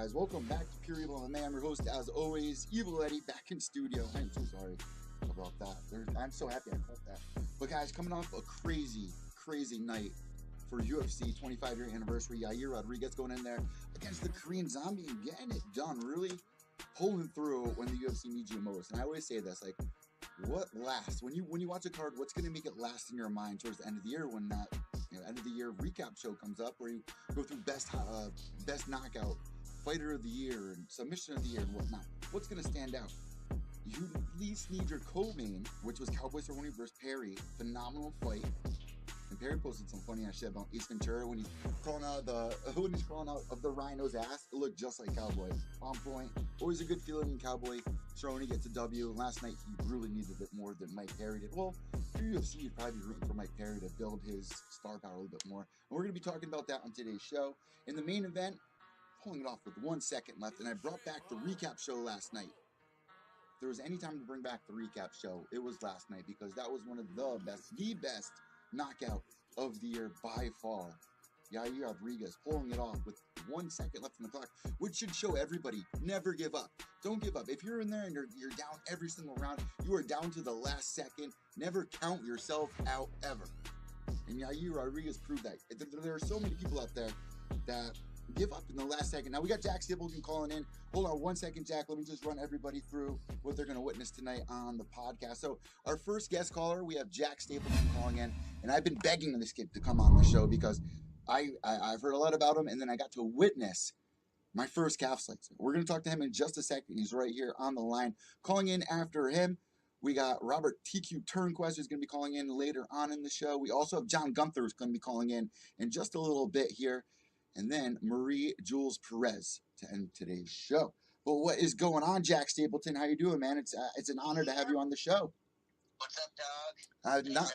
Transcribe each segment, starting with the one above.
guys? Welcome back to Pure Evil MMA. I'm your host, as always, Evil Eddie, back in studio. I'm so sorry about that. I'm so happy I caught that. But guys, coming off a crazy night for UFC 25-year anniversary. Yair Rodriguez going in there against the Korean Zombie and getting it done. Really pulling through when the UFC needs you most. And I always say this, like, what lasts? When you watch a card, what's going to make it last in your mind towards the end of the year when that end of the year recap show comes up where you go through best knockout, fighter of the year, and submission of the year and whatnot? What's going to stand out? You at least need your co-main, which was Cowboy Cerrone versus Perry. Phenomenal fight. And Perry posted some funny ass shit about Ace Ventura when he's crawling out of the rhino's ass. It looked just like Cowboy. On point. Always a good feeling when Cowboy Cerrone gets a W. Last night he really needed it more than Mike Perry did. Well, for UFC, you'd probably be rooting for Mike Perry to build his star power a little bit more. And we're going to be talking about that on today's show. In the main event, pulling it off with 1 second left, and I brought back the recap show last night. If there was any time to bring back the recap show, it was last night, because that was one of the best knockout of the year by far. Yair Rodriguez pulling it off with 1 second left on the clock, which should show everybody, never give up. Don't give up. If you're in there and you're down every single round, you are down to the last second. Never count yourself out ever. And Yair Rodriguez proved that. There are so many people out there that give up in the last second. Now we got Jack Stapelton calling in. Hold on 1 second, Jack. Let me just run everybody through what they're going to witness tonight on the podcast. So our first guest caller, we have Jack Stapelton calling in, and I've been begging this kid to come on the show because I've heard a lot about him, and then I got to witness my first calf slicer. We're going to talk to him in just a second. He's right here on the line. Calling in after him, we got Robert TQ Turnquest, who's going to be calling in later on in the show. We also have John Gunther, who's going to be calling in just a little bit here. And then Marie Jules Perez to end today's show. But what is going on, Jack Stapelton? How you doing, man? It's an honor to have you on the show. What's up, dog?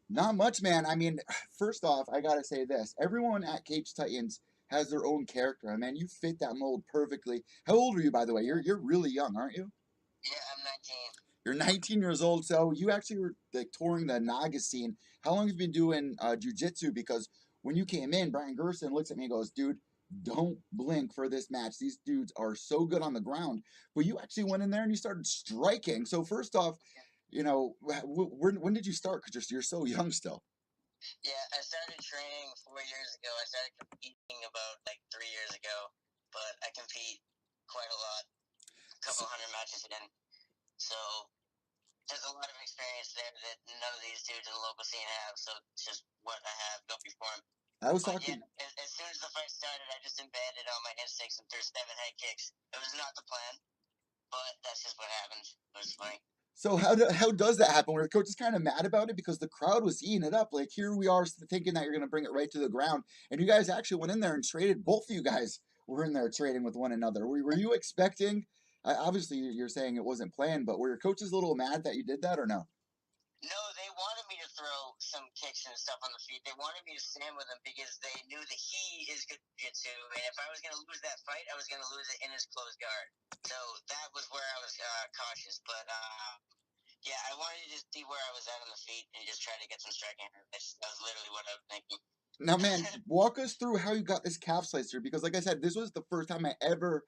Not much, man. I mean, first off, I gotta say this: everyone at Cage Titans has their own character. I mean, you fit that mold perfectly. How old are you, by the way? You're really young, aren't you? Yeah, I'm 19. You're 19 years old, so you actually were like touring the Naga scene. How long have you been doing jiu-jitsu? Because when you came in, Brian Gerson looks at me and goes, dude, don't blink for this match. These dudes are so good on the ground. But you actually went in there and you started striking. So first off, when did you start? Because you're so young still. Yeah, I started training 4 years ago. I started competing about 3 years ago. But I compete quite a lot. A couple hundred matches in. So there's a lot of experience there that none of these dudes in the local scene have. So it's just what I have going before them. I was talking. Yeah, as soon as the fight started, I just embedded all my instincts and threw 7 head kicks. It was not the plan, but that's just what happened. It was funny. So how does that happen? Where the coach is kind of mad about it because the crowd was eating it up. Like, here we are thinking that you're going to bring it right to the ground, and you guys actually went in there and traded. Both of you guys were in there trading with one another. Were you expecting? Obviously, you're saying it wasn't planned, but were your coaches a little mad that you did that or no? No, they wanted me to throw some kicks and stuff on the feet. They wanted me to stand with him because they knew that he is good at jiu-jitsu, and if I was going to lose that fight, I was going to lose it in his closed guard. So that was where I was cautious. But, yeah, I wanted to just see where I was at on the feet and just try to get some striking. That was literally what I was thinking. Now, man, walk us through how you got this calf slicer, because like I said, this was the first time I ever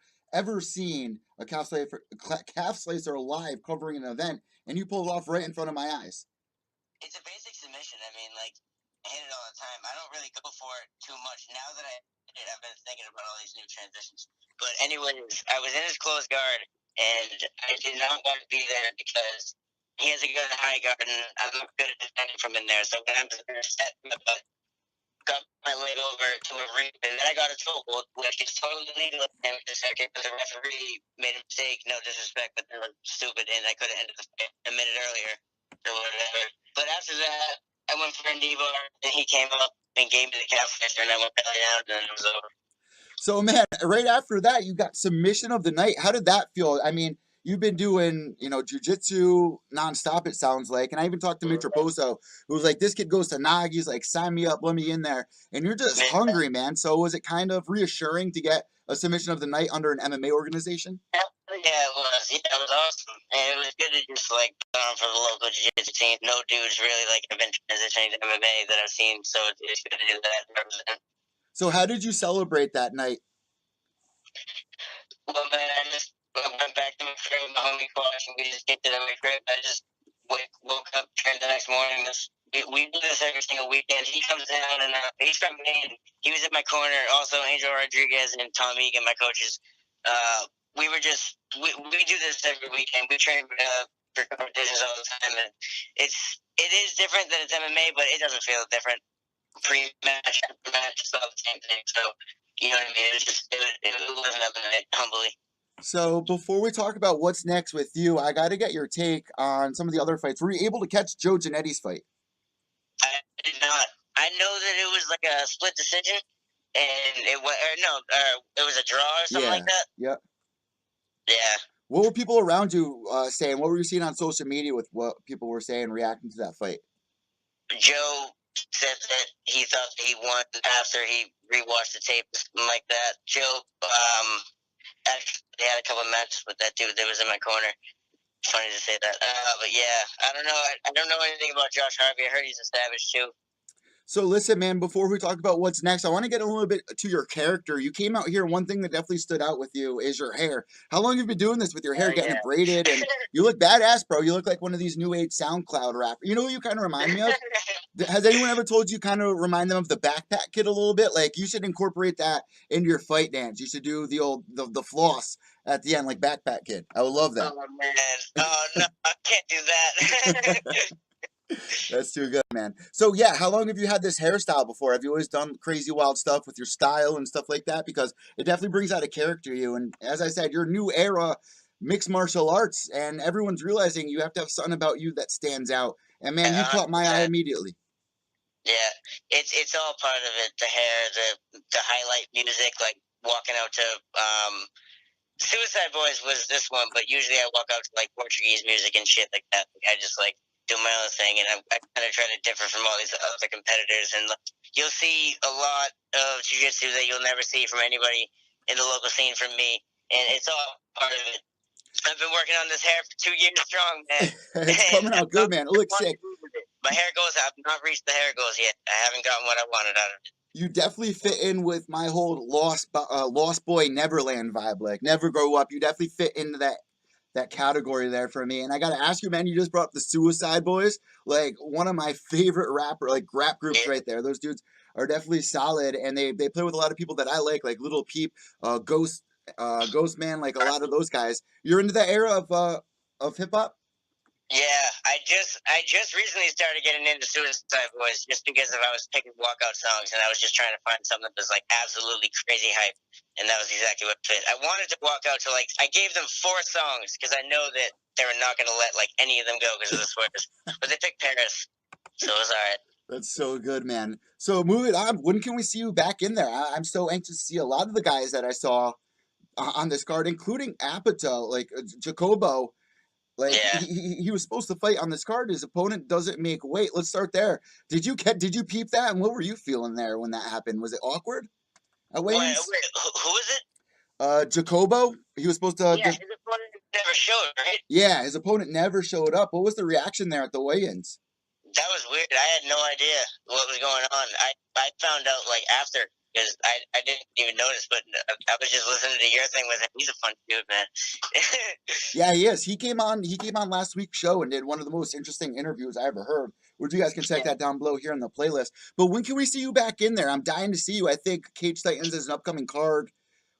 seen a calf slicer live covering an event, and you pulled it off right in front of my eyes. It's a basic submission. I mean, I hit it all the time. I don't really go for it too much. Now that I did, I've been thinking about all these new transitions. But anyways, I was in his closed guard, and I did not want to be there because he has a good high guard, and I'm not good at defending from in there. So when I'm set my butt, got my leg over to a ring, and then I got a toe hold, which is totally legal in the second, but the referee made a mistake. No disrespect, but they were stupid, and I could have ended the fight a minute earlier or whatever. But after that, I went for a knee bar, and he came up and gave me the calf slicer, and I went belly down, and then it was over. So, man, right after that, you got submission of the night. How did that feel? I mean, you've been doing, jiu-jitsu nonstop, it sounds like. And I even talked to Mitch Raposo, who was like, this kid goes to Nag. He's like, sign me up, let me in there. And you're just hungry, man. So was it kind of reassuring to get a submission of the night under an MMA organization? Yeah, it was. Yeah, it was awesome. And it was good to just, put on for the local jiu-jitsu team. No dudes really, have been transitioning to MMA that I've seen. So it's good to do that and represent. So how did you celebrate that night? trained with my homie Quash, and we just kicked it at my crib. I just woke up, trained the next morning. We do this every single weekend. He comes down, and he's from Maine. He was at my corner. Also, Angel Rodriguez and Tom Egan, my coaches. We do this every weekend. We train for competitions all the time, and it is different than it's MMA, but it doesn't feel different. Pre-match, after match, it's all the same thing. So, you know what I mean? It was another night, humbly. So before we talk about what's next with you, I got to get your take on some of the other fights. Were you able to catch Joe Gianetti's fight? I did not. I know that it was like a split decision, and it was a draw or something like that. Yep. Yeah. What were people around you saying? What were you seeing on social media with what people were saying reacting to that fight? Joe said that he thought that he won after he rewatched the tape, something like that. Joe, actually had a couple of matches with that dude that was in my corner. Funny to say that. But yeah, I don't know. I don't know anything about Josh Harvey. I heard he's a savage too. So listen, man, before we talk about what's next, I want to get a little bit to your character. You came out here, one thing that definitely stood out with you is your hair. How long have you been doing this with your hair, getting it braided? And you look badass, bro. You look like one of these new age SoundCloud rappers. You know who you kind of remind me of? Has anyone ever told you kind of remind them of the Backpack Kid a little bit? Like, you should incorporate that into your fight dance. You should do the floss at the end, like Backpack Kid. I would love that. Oh, man. Oh, no, I can't do that. That's too good, man. So yeah, how long have you had this hairstyle before? Have you always done crazy wild stuff with your style and stuff like that? Because it definitely brings out a character to you. And as I said, you're new era mixed martial arts, and everyone's realizing you have to have something about you that stands out. And man, you caught my eye immediately. Yeah, it's all part of it. The hair, the highlight music, like walking out to Suicide Boys was this one, but usually I walk out to like Portuguese music and shit like that. I just like do my own thing, and I kind of try to differ from all these other competitors. And you'll see a lot of jiu-jitsu that you'll never see from anybody in the local scene from me, and it's all part of it. I've been working on this hair for 2 years strong, man. It's coming out good, man. It looks sick. My hair goals, I've not reached the hair goals yet. I haven't gotten what I wanted out of it. You definitely fit in with my whole Lost Boy Neverland vibe. Like, never grow up. You definitely fit into that category there for me. And I gotta ask you, man, you just brought up the Suicide Boys, like one of my favorite rap groups right there. Those dudes are definitely solid, and they play with a lot of people that I like Little Peep, Ghost Man, like a lot of those guys. You're into that era of hip hop? Yeah, I just recently started getting into Suicide Boys just because I was picking walkout songs, and I was just trying to find something that was like absolutely crazy hype, and that was exactly what fit. I wanted to walk out to I gave them 4 songs because I know that they were not going to let like any of them go because of the swears, but they picked Perez, so it was all right. That's so good, man. So moving on, when can we see you back in there? I'm so anxious to see a lot of the guys that I saw on this card, including Apatow, like Jacobo. Like, yeah. he was supposed to fight on this card. His opponent doesn't make weight. Let's start there. Did you peep that? And what were you feeling there when that happened? Was it awkward? Wait, who is it? Jacobo. He was supposed to. Yeah, his opponent never showed, right? Yeah, his opponent never showed up. What was the reaction there at the weigh-ins? That was weird. I had no idea what was going on. I found out like after. Because I didn't even notice, but I was just listening to your thing with him. He's a fun dude, man. Yeah, he is. He came on last week's show and did one of the most interesting interviews I ever heard, which you guys can check that down below here in the playlist. But when can we see you back in there? I'm dying to see you. I think Cage Titans is an upcoming card.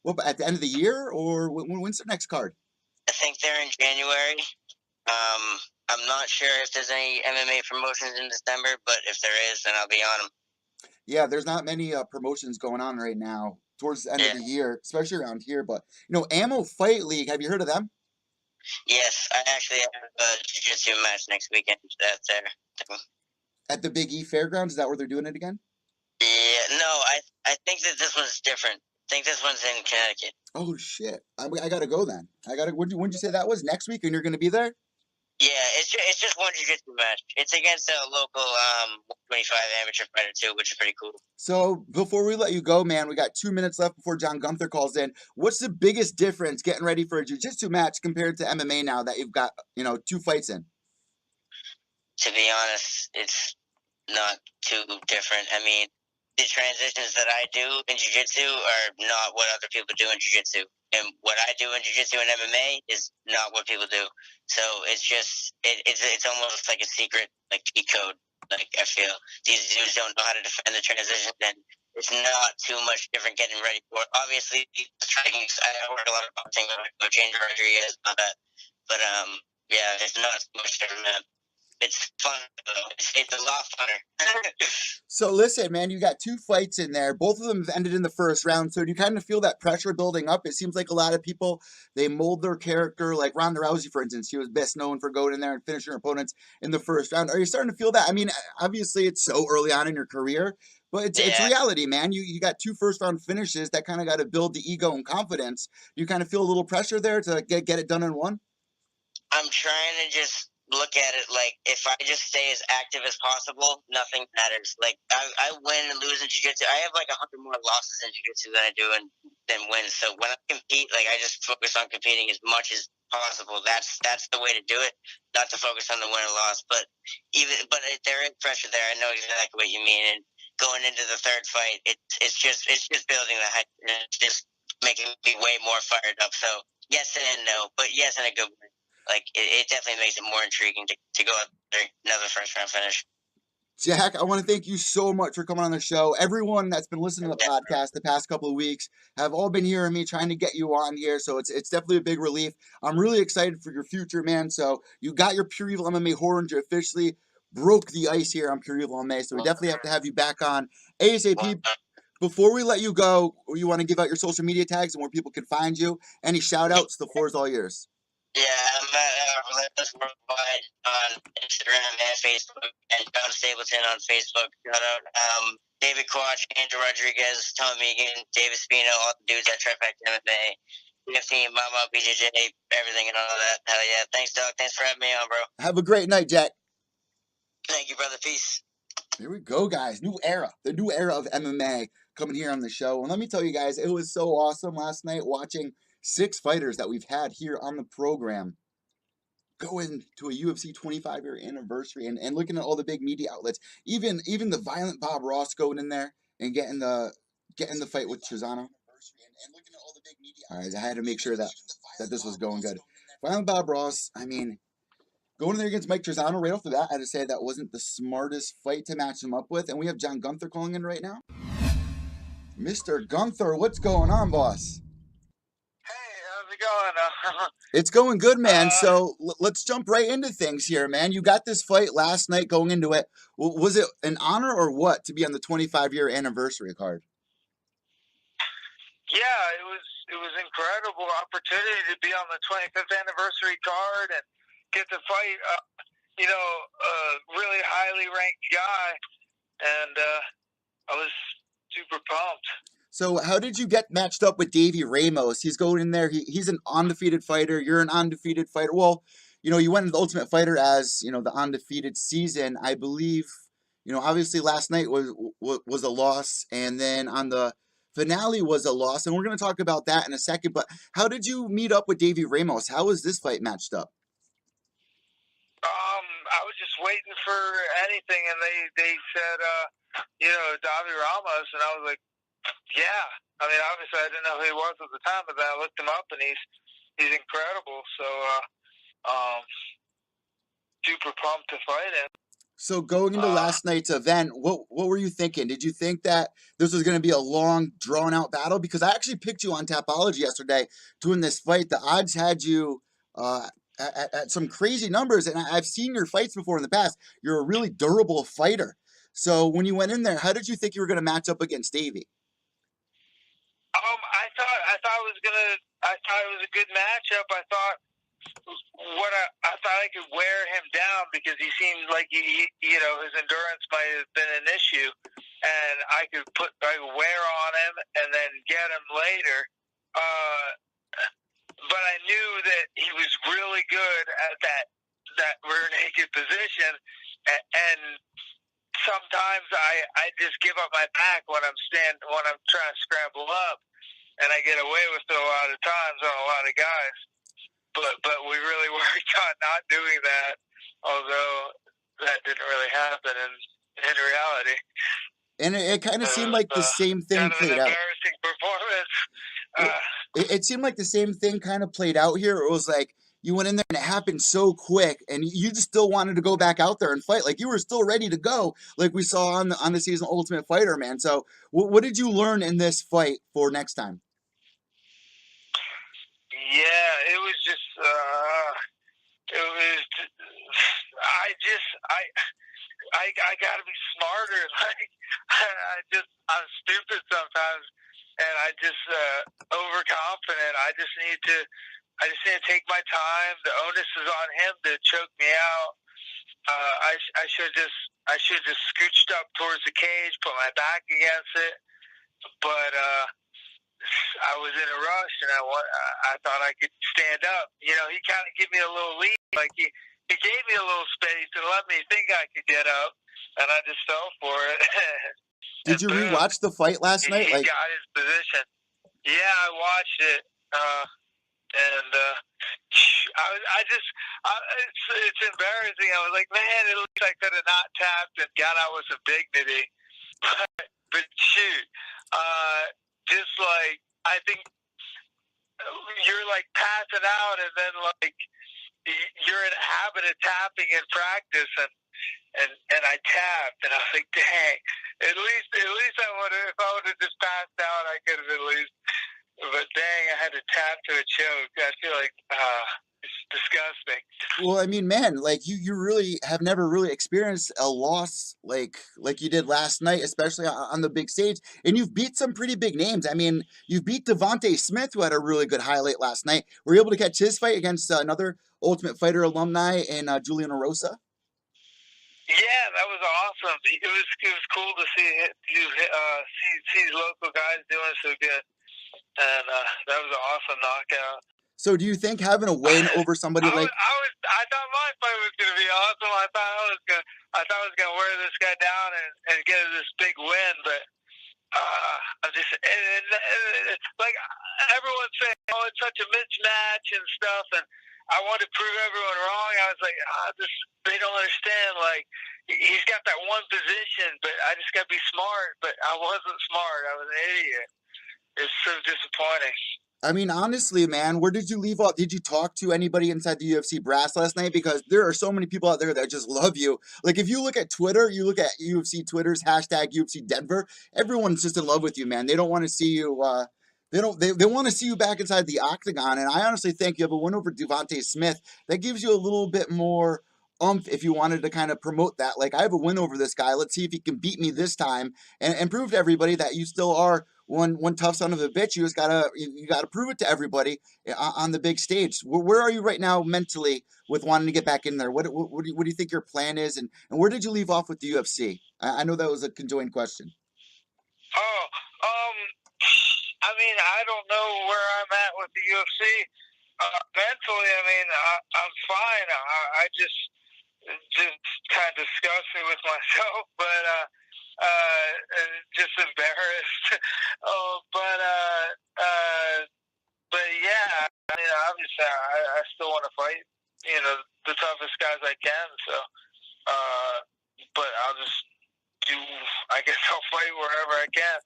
What, at the end of the year, or when's the next card? I think they're in January. I'm not sure if there's any MMA promotions in December, but if there is, then I'll be on them. Yeah, there's not many promotions going on right now towards the end of the year, especially around here. But, Ammo Fight League, have you heard of them? Yes, I actually have a jiu-jitsu match next weekend there. At the Big E Fairgrounds? Is that where they're doing it again? Yeah, no, I think that this one's different. I think this one's in Connecticut. Oh, shit. I got to go then. When'd you say that was? Next week, and you're going to be there? Yeah, it's just one jiu-jitsu match. It's against a local 125 amateur fighter too, which is pretty cool. So before we let you go, man, we got 2 minutes left before John Gunther calls in. What's the biggest difference getting ready for a jiu-jitsu match compared to MMA now that you've got 2 fights in? To be honest, it's not too different. I mean, the transitions that I do in jiu-jitsu are not what other people do in jiu-jitsu. And what I do in jiu-jitsu and MMA is not what people do. So it's just, it's almost like a secret, like, cheat code. Like, I feel these dudes don't know how to defend the transition, and it's not too much different getting ready for it. Obviously, the striking, I work a lot of boxing, I change Rodriguez, all that. But, yeah, it's not too much different, man. It's fun, though. It's a lot funner. So listen, man, you got 2 fights in there. Both of them have ended in the first round. So do you kind of feel that pressure building up? It seems like a lot of people, they mold their character. Like Ronda Rousey, for instance, she was best known for going in there and finishing her opponents in the first round. Are you starting to feel that? I mean, obviously it's so early on in your career, but it's Yeah. reality, man. You got 2 first-round finishes that kind of got to build the ego and confidence. You kind of feel a little pressure there to get it done in one? I'm trying to just look at it like, if I just stay as active as possible, nothing matters. Like, I win and lose in jiu-jitsu. I have like 100 more losses in jiu-jitsu than I do than wins. So when I compete, like, I just focus on competing as much as possible. That's the way to do it. Not to focus on the win or loss, but there is pressure there. I know exactly what you mean. And going into the third fight, it's just building the hype, and it's just making me way more fired up. So yes and no, but yes in a good way. Like, it definitely makes it more intriguing to go out there, another first round finish. Jack, I want to thank you so much for coming on the show. Everyone that's been listening to the podcast the past couple of weeks have all been hearing me trying to get you on here, so it's definitely a big relief. I'm really excited for your future, man. So you got your Pure Evil MMA Orange, officially broke the ice here on Pure Evil MMA, so we definitely have to have you back on ASAP. Before we let you go, you want to give out your social media tags and where people can find you? Any shout outs? The floor is all yours. Yeah, I'm at Relentless Worldwide on Instagram and Facebook, and John Stapelton on Facebook. Shout out David Quach, Andrew Rodriguez, Tom Megan, David Spino, all the dudes at Trifecta MMA, 15, Mama, BJJ, everything and all that. Hell yeah. Thanks, Doug. Thanks for having me on, bro. Have a great night, Jack. Thank you, brother. Peace. Here we go, guys. New era. The new era of MMA coming here on the show. And let me tell you guys, it was so awesome last night watching 6 fighters that we've had here on the program going to a UFC 25-year anniversary and looking at all the big media outlets. Even the violent Bob Ross going in there and getting the fight with Chisano. All right, I had to make sure that this was going good. Violent Bob Ross, I mean, going in there against Mike Trizano right off the bat, I had to say that wasn't the smartest fight to match him up with. And we have John Gunther calling in right now. Mr. Gunther, what's going on, boss? Hey, how's it going? It's going good, man. So let's jump right into things here, man. You got this fight last night going into it. Was it an honor or what to be on the 25-year anniversary card? Yeah, it was incredible opportunity to be on the 25th anniversary card and get to fight, a really highly ranked guy, and I was super pumped. So how did you get matched up with Davey Ramos? He's going in there. He's an undefeated fighter. You're an undefeated fighter. Well, you went into the Ultimate Fighter as, the undefeated season. I believe, obviously last night was a loss, and then on the finale was a loss, and we're going to talk about that in a second. But how did you meet up with Davey Ramos? How was this fight matched up? I was just waiting for anything, and they said, Davey Ramos, and I was like, yeah. I mean, obviously I didn't know who he was at the time, but then I looked him up, and he's incredible. So, super pumped to fight him. So going into last night's event, what were you thinking? Did you think that this was going to be a long, drawn-out battle? Because I actually picked you on Tapology yesterday doing this fight. The odds had you at some crazy numbers, and I've seen your fights before in the past. You're a really durable fighter. So when you went in there, how did you think you were going to match up against Davey? I thought it was a good matchup. I thought I could wear him down because he seemed like his endurance might have been an issue, and I could wear on him and then get him later. But I knew that he was really good at that rear naked position, and sometimes I just give up my back when I'm trying to scramble up, and I get away with it a lot of times on a lot of guys. But we really worked on not doing that, although that didn't really happen in reality. And it kind of seemed like the same thing kind of an played out. embarrassing performance. It seemed like the same thing kind of played out here. It was like you went in there and it happened so quick, and you just still wanted to go back out there and fight. Like you were still ready to go, like we saw on the season Ultimate Fighter, man. So what did you learn in this fight for next time? Yeah, it was just, it was, I gotta be smarter. Like, I'm stupid sometimes, and I just, overconfident. I just need to take my time. The onus is on him to choke me out. I should just scooched up towards the cage, put my back against it, but, I was in a rush, and I thought I could stand up. You know, he kind of gave me a little lead, like he gave me a little space and let me think I could get up, and I just fell for it. Did you rewatch the fight last night? He got his position. Yeah, I watched it, and it's embarrassing. I was like, man, it looks like I could have not tapped and got out with some dignity, but shoot. Just like, I think you're like passing out, and then like you're in a habit of tapping in practice, and I tapped, and I was like, dang, at least I would have, if I would have just passed out, I could have at least, but dang, I had to tap to a choke. I feel like, it's disgusting. Well, I mean, man, like you really have never really experienced a loss like you did last night, especially on the big stage. And you've beat some pretty big names. I mean, you beat Devontae Smith, who had a really good highlight last night. Were you able to catch his fight against another Ultimate Fighter alumni in Julian Erosa? Yeah, that was awesome. It was cool to see these local guys doing so good, and that was an awesome knockout. So do you think having a win over somebody like... I thought my fight was going to be awesome. I thought I was going to wear this guy down and get this big win, but I'm just, like everyone's saying, oh, it's such a mismatch and stuff, and I wanted to prove everyone wrong. I was like, they don't understand. Like, he's got that one position, but I just got to be smart. But I wasn't smart. I was an idiot. It's so disappointing. I mean, honestly, man, where did you leave off? Did you talk to anybody inside the UFC brass last night? Because there are so many people out there that just love you. Like, if you look at Twitter, you look at UFC Twitter's hashtag UFC Denver, everyone's just in love with you, man. They don't want to see you, they want to see you back inside the octagon. And I honestly think you have a win over Devontae Smith. That gives you a little bit more oomph if you wanted to kind of promote that. Like, I have a win over this guy. Let's see if he can beat me this time and prove to everybody that you still are one tough son of a bitch. You gotta prove it to everybody on the big stage. Where are you right now mentally with wanting to get back in there? What do you think your plan is, and where did you leave off with the UFC? I know that was a conjoined question. I mean, I don't know where I'm at with the UFC. Mentally, I mean, I'm fine. I just kind of disgusted with myself, but just embarrassed. But yeah, I mean, obviously, I still want to fight, you know, the toughest guys I can. So, but I'll just I guess I'll fight wherever I can.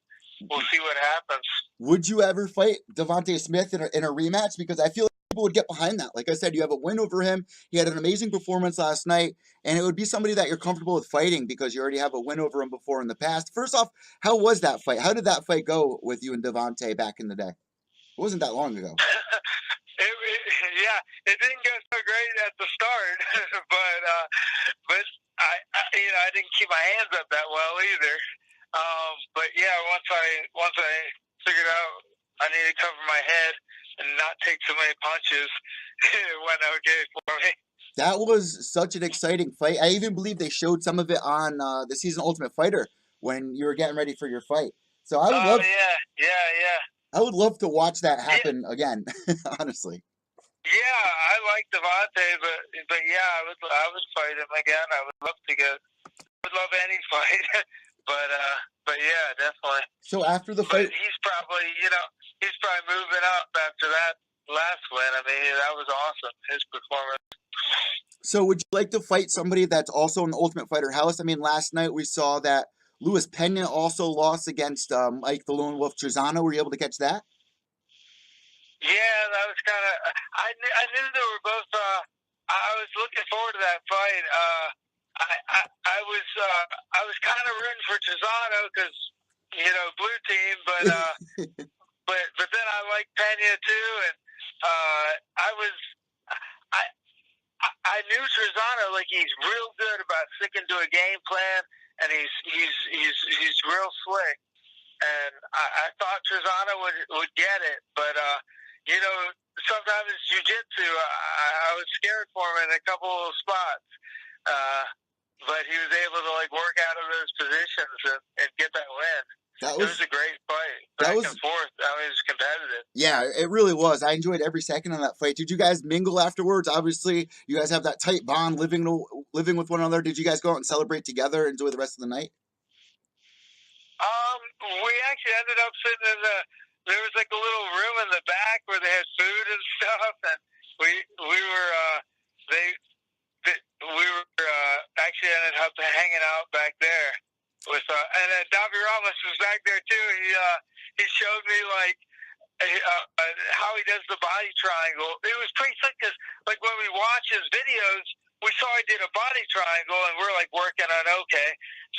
We'll see what happens. Would you ever fight Devontae Smith in a rematch? Because I feel like people would get behind that. Like I said, you have a win over him. He had an amazing performance last night, and it would be somebody that you're comfortable with fighting because you already have a win over him before in the past. First off, how was that fight? How did that fight go with you and Devontae back in the day? It wasn't that long ago. Yeah, it didn't go so great at the start, but I didn't keep my hands up that well either. But yeah, once I figured out I needed to cover my head and not take so many punches, it went okay for me. That was such an exciting fight. I even believe they showed some of it on the season Ultimate Fighter when you were getting ready for your fight. So I would love. Yeah. I would love to watch that happen again. Honestly. Yeah, I like Devontae, but yeah, I would fight him again. I would love any fight. But yeah, definitely. So after the fight, he's probably moving up after that last win. I mean, that was awesome, his performance. So would you like to fight somebody that's also in the Ultimate Fighter house? I mean, last night we saw that Luis Pena also lost against Mike the Lone Wolf Trizano. Were you able to catch that? Yeah, that was kind of. I knew they were both. I was looking forward to that fight. I was kind of rooting for Trizano because blue team, but then I like Pena too, and I was I I knew Trizano, like, he's real good about sticking to a game plan, and he's real slick. And I thought Trizano would get it, but sometimes it's jiu-jitsu. I was scared for him in a couple of spots, but he was able to work out of those positions and get that win. It was a great fight, back and forth. I mean, it was competitive. Yeah, it really was. I enjoyed every second of that fight. Did you guys mingle afterwards? Obviously, you guys have that tight bond, living with one another. Did you guys go out and celebrate together, enjoy the rest of the night? We actually ended up sitting in there was like a little room in the back where they had food and stuff, and we were actually ended up hanging out back there with and Davi Ramos was back there too. He showed me how he does the body triangle. It was pretty sick because when we watch his videos, we saw he did a body triangle, and we're working on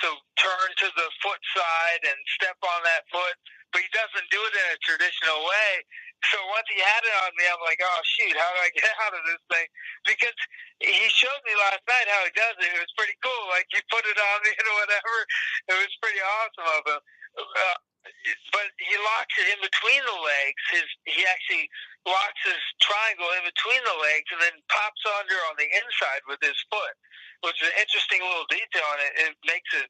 so turn to the foot side and step on that foot, but he doesn't do it in a traditional way. So once he had it on me, I'm like, oh shoot, how do I get out of this thing? Because he showed me last night how he does it. It was pretty cool. He put it on me and whatever. It was pretty awesome of him. But he locks it in between the legs. He actually locks his triangle in between the legs and then pops under on the inside with his foot, which is an interesting little detail, and it makes it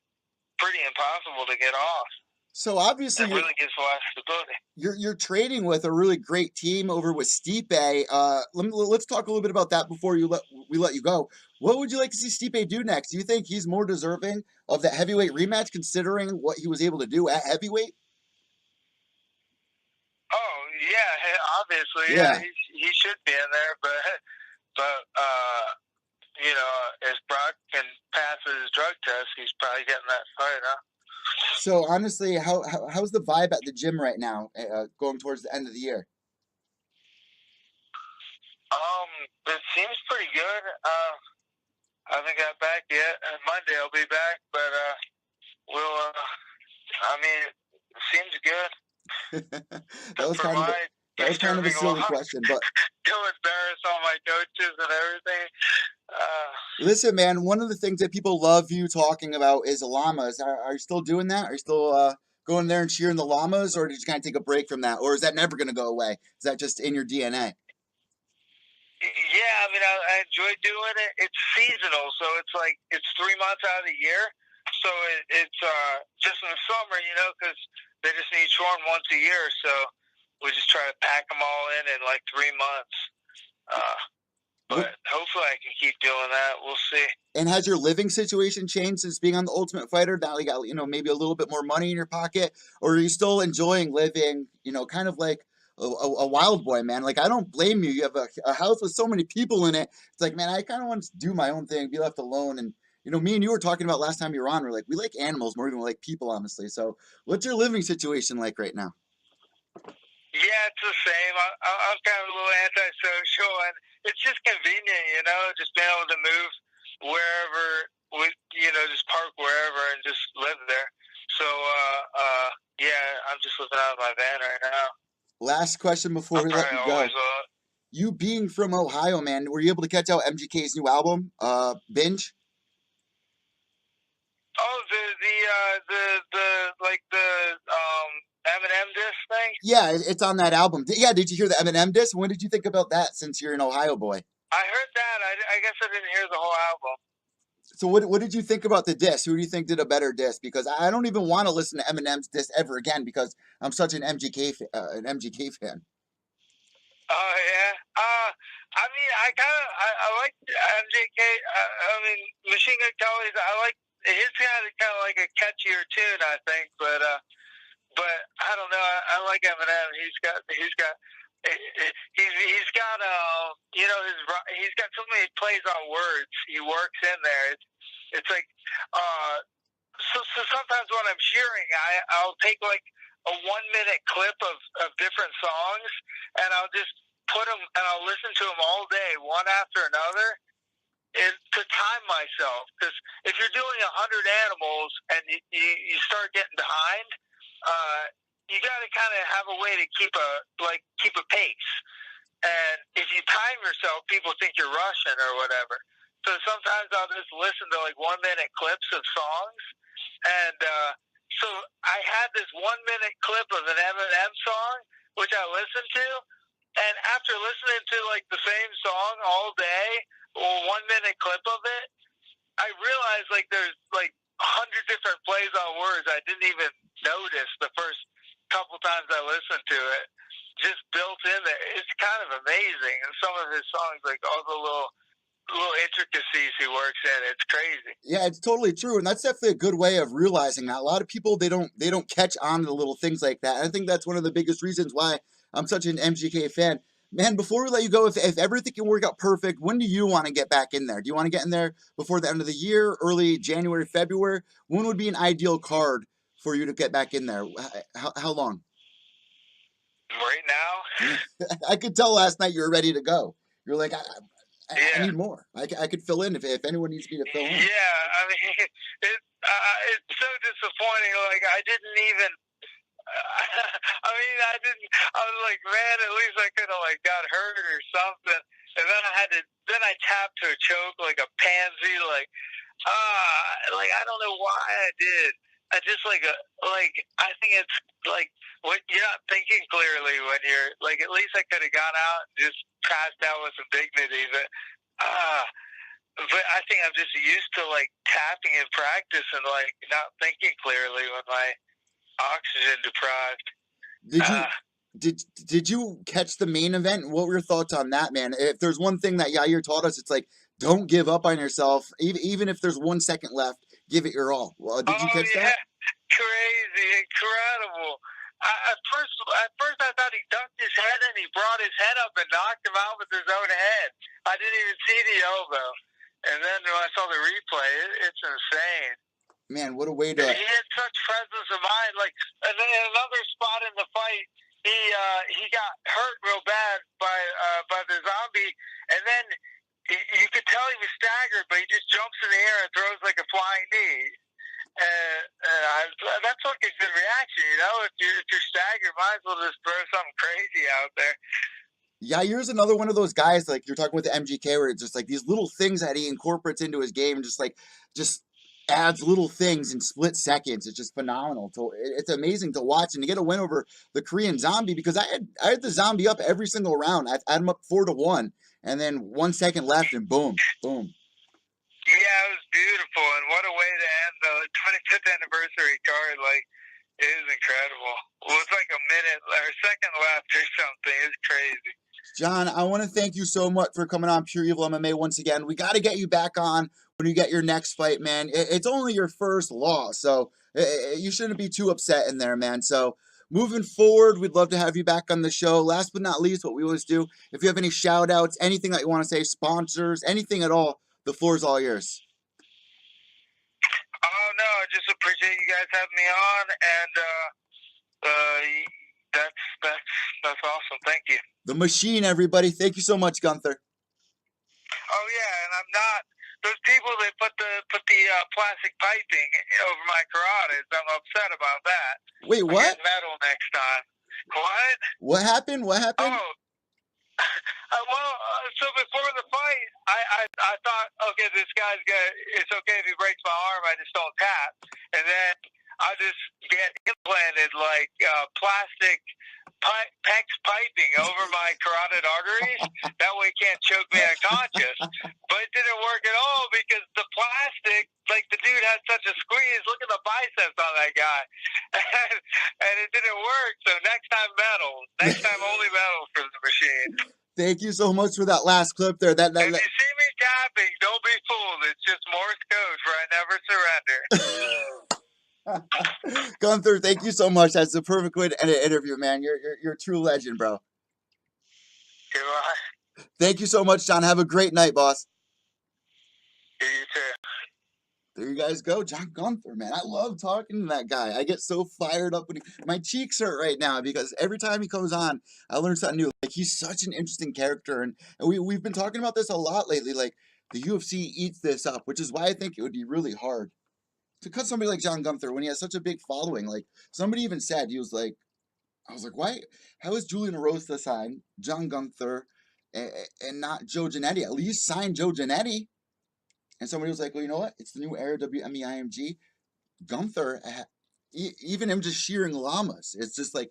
pretty impossible to get off. So obviously, it really gives a lot of stability. You're trading with a really great team over with Stipe. Let's talk a little bit about that before we let you go. What would you like to see Stipe do next? Do you think he's more deserving of that heavyweight rematch, considering what he was able to do at heavyweight? Oh yeah, obviously, yeah, he should be in there, but if Brock can pass his drug test, he's probably getting that fight, huh? So honestly, how's the vibe at the gym right now, going towards the end of the year? It seems pretty good. I haven't got back yet. Monday I'll be back, but it seems good. That was kind of a silly question, but don't embarrass all my coaches and everything. Listen, man, one of the things that people love you talking about is the llamas. Are you still doing that? Are you still going there and cheering the llamas, or did you kind of take a break from that, or is that never going to go away? Is that just in your DNA? Yeah, I mean, I enjoy doing it. It's seasonal, so it's 3 months out of the year. So it's just in the summer, because they just need shorn once a year. So we just try to pack them all in 3 months. But hopefully I can keep doing that. We'll see. And has your living situation changed since being on The Ultimate Fighter? Now you got, maybe a little bit more money in your pocket, or are you still enjoying living, kind of like a wild boy, man? I don't blame you. You have a house with so many people in it. It's man, I kind of want to do my own thing, be left alone. And, me and you were talking about last time you were on, we're we like animals more than we like people, honestly. So what's your living situation like right now? Yeah, it's the same. I'm kind of a little antisocial, and it's just convenient, just being able to move wherever, just park wherever and just live there. So, I'm just living out of my van right now. Last question before we let you go. You being from Ohio, man, were you able to catch out MGK's new album, Binge? Oh, the Eminem disc thing? Yeah, it's on that album. Yeah, did you hear the Eminem disc? What did you think about that, since you're an Ohio boy? I heard that. I guess I didn't hear the whole album. So what did you think about the disc? Who do you think did a better disc? Because I don't even want to listen to Eminem's disc ever again, because I'm such an MGK fan. Oh yeah. I mean, I like MJK. Machine Gun Kelly's. I like his kind of like a catchier tune, I think. But I don't know. I like Eminem. He's got he's got so many plays on words. He works in there. It's so sometimes when I'm cheering, I'll take like a 1-minute clip of different songs, and I'll just put them and I'll listen to them all day, one after another, and to time myself. Because if you're doing 100 animals and you start getting behind, you got to kind of have a way to keep a pace. And if you time yourself, people think you're rushing or whatever. So sometimes I'll just listen to like 1-minute clips of songs. And so I had this 1-minute clip of an Eminem song, which I listened to. And after listening to like the same song all day, or 1-minute clip of it, I realized like there's like 100 different plays on words I didn't even notice the first couple times I listened to it. Just built in there. It's kind of amazing. And some of his songs, like all the little intricacies he works in, it's crazy. Yeah, it's totally true, and that's definitely a good way of realizing that. A lot of people they don't catch on to the little things like that. And I think that's one of the biggest reasons why I'm such an MGK fan. Man, before we let you go, if everything can work out perfect, when do you want to get back in there? Do you want to get in there before the end of the year, early January, February? When would be an ideal card for you to get back in there? How long? Right now? I could tell last night you were ready to go. You're like, I Yeah. need more. I could fill in if anyone needs me to fill in. Yeah, I mean, it's so disappointing. Like, I didn't even. I was like, man, at least I could have like got hurt or something. And then I tapped to a choke like a pansy. Like I don't know why I did. I just I think it's like what you're not thinking clearly when you're like. At least I could have gone out and just passed out with some dignity, but I think I'm just used to like tapping in practice and like not thinking clearly when my oxygen deprived. Did you catch the main event? What were your thoughts on that, man? If there's one thing that Yair taught us, it's like don't give up on yourself. Even if there's 1 second left, give it your all. Did you catch that? Crazy, incredible. At first I thought he ducked his head and he brought his head up and knocked him out with his own head. I didn't even see the elbow. And then when I saw the replay, it's insane. Man, what a way to... He had such presence of mind. Like, and then another spot in the fight, he got hurt real bad by the zombie, and then you could tell he was staggered, but he just jumps in the air and throws like a flying knee. That's like a good reaction, you know. If you're staggered, might as well just throw something crazy out there. Yair's another one of those guys, like you're talking with the MGK, where it's just like these little things that he incorporates into his game, just adds little things in split seconds. It's just phenomenal. It's amazing to watch and to get a win over the Korean Zombie, because I had the Zombie up every single round. I had him up 4-1, and then 1 second left, and boom, boom. Yeah, it was beautiful, and what a way to end the 25th anniversary card. Like, it is incredible. Well, it's like a minute or a second left or something. It's crazy. John, I want to thank you so much for coming on Pure Evil MMA once again. We got to get you back on when you get your next fight, man. It's only your first loss, so you shouldn't be too upset in there, man. So moving forward, we'd love to have you back on the show. Last but not least, what we always do, if you have any shout outs, anything that you want to say, sponsors, anything at all, the floor is all yours. Oh, no, I just appreciate you guys having me on, and that's awesome. Thank you. The Machine, everybody. Thank you so much, Gunther. Oh, yeah, and I'm not... Those people that put the plastic piping over my carotids, I'm upset about that. Wait, what? I get metal next time. What? What happened? What happened? Oh. So before the fight, I thought, okay, this guy's it's okay if he breaks my arm, I just don't tap. And then I just get implanted like plastic PEX piping over my carotid arteries. That way he can't choke me unconscious. But it didn't work at all because the plastic, like the dude had such a squeeze. Look at the biceps on that guy. And it didn't work. So next time metal. Next time only metal for the Machine. Thank you so much for that last clip there. If you see me tapping, don't be fooled. It's just Morse code for I never surrender. Gunther, thank you so much. That's the perfect way to end an interview, man. You're a true legend, bro. Goodbye. Thank you so much, John. Have a great night, boss. You too. There you guys go, John Gunther, man. I love talking to that guy. I get so fired up when my cheeks hurt right now because every time he comes on, I learn something new. Like he's such an interesting character, and we've been talking about this a lot lately. Like the UFC eats this up, which is why I think it would be really hard to cut somebody like John Gunther when he has such a big following. Like somebody even said, he was like, I was like, why? How is Julian Erosa sign John Gunther and not Joe Giannetti? At least sign Joe Giannetti. And somebody was like, well, you know what? It's the new era WMEIMG. Gunther, even him just shearing llamas. It's just like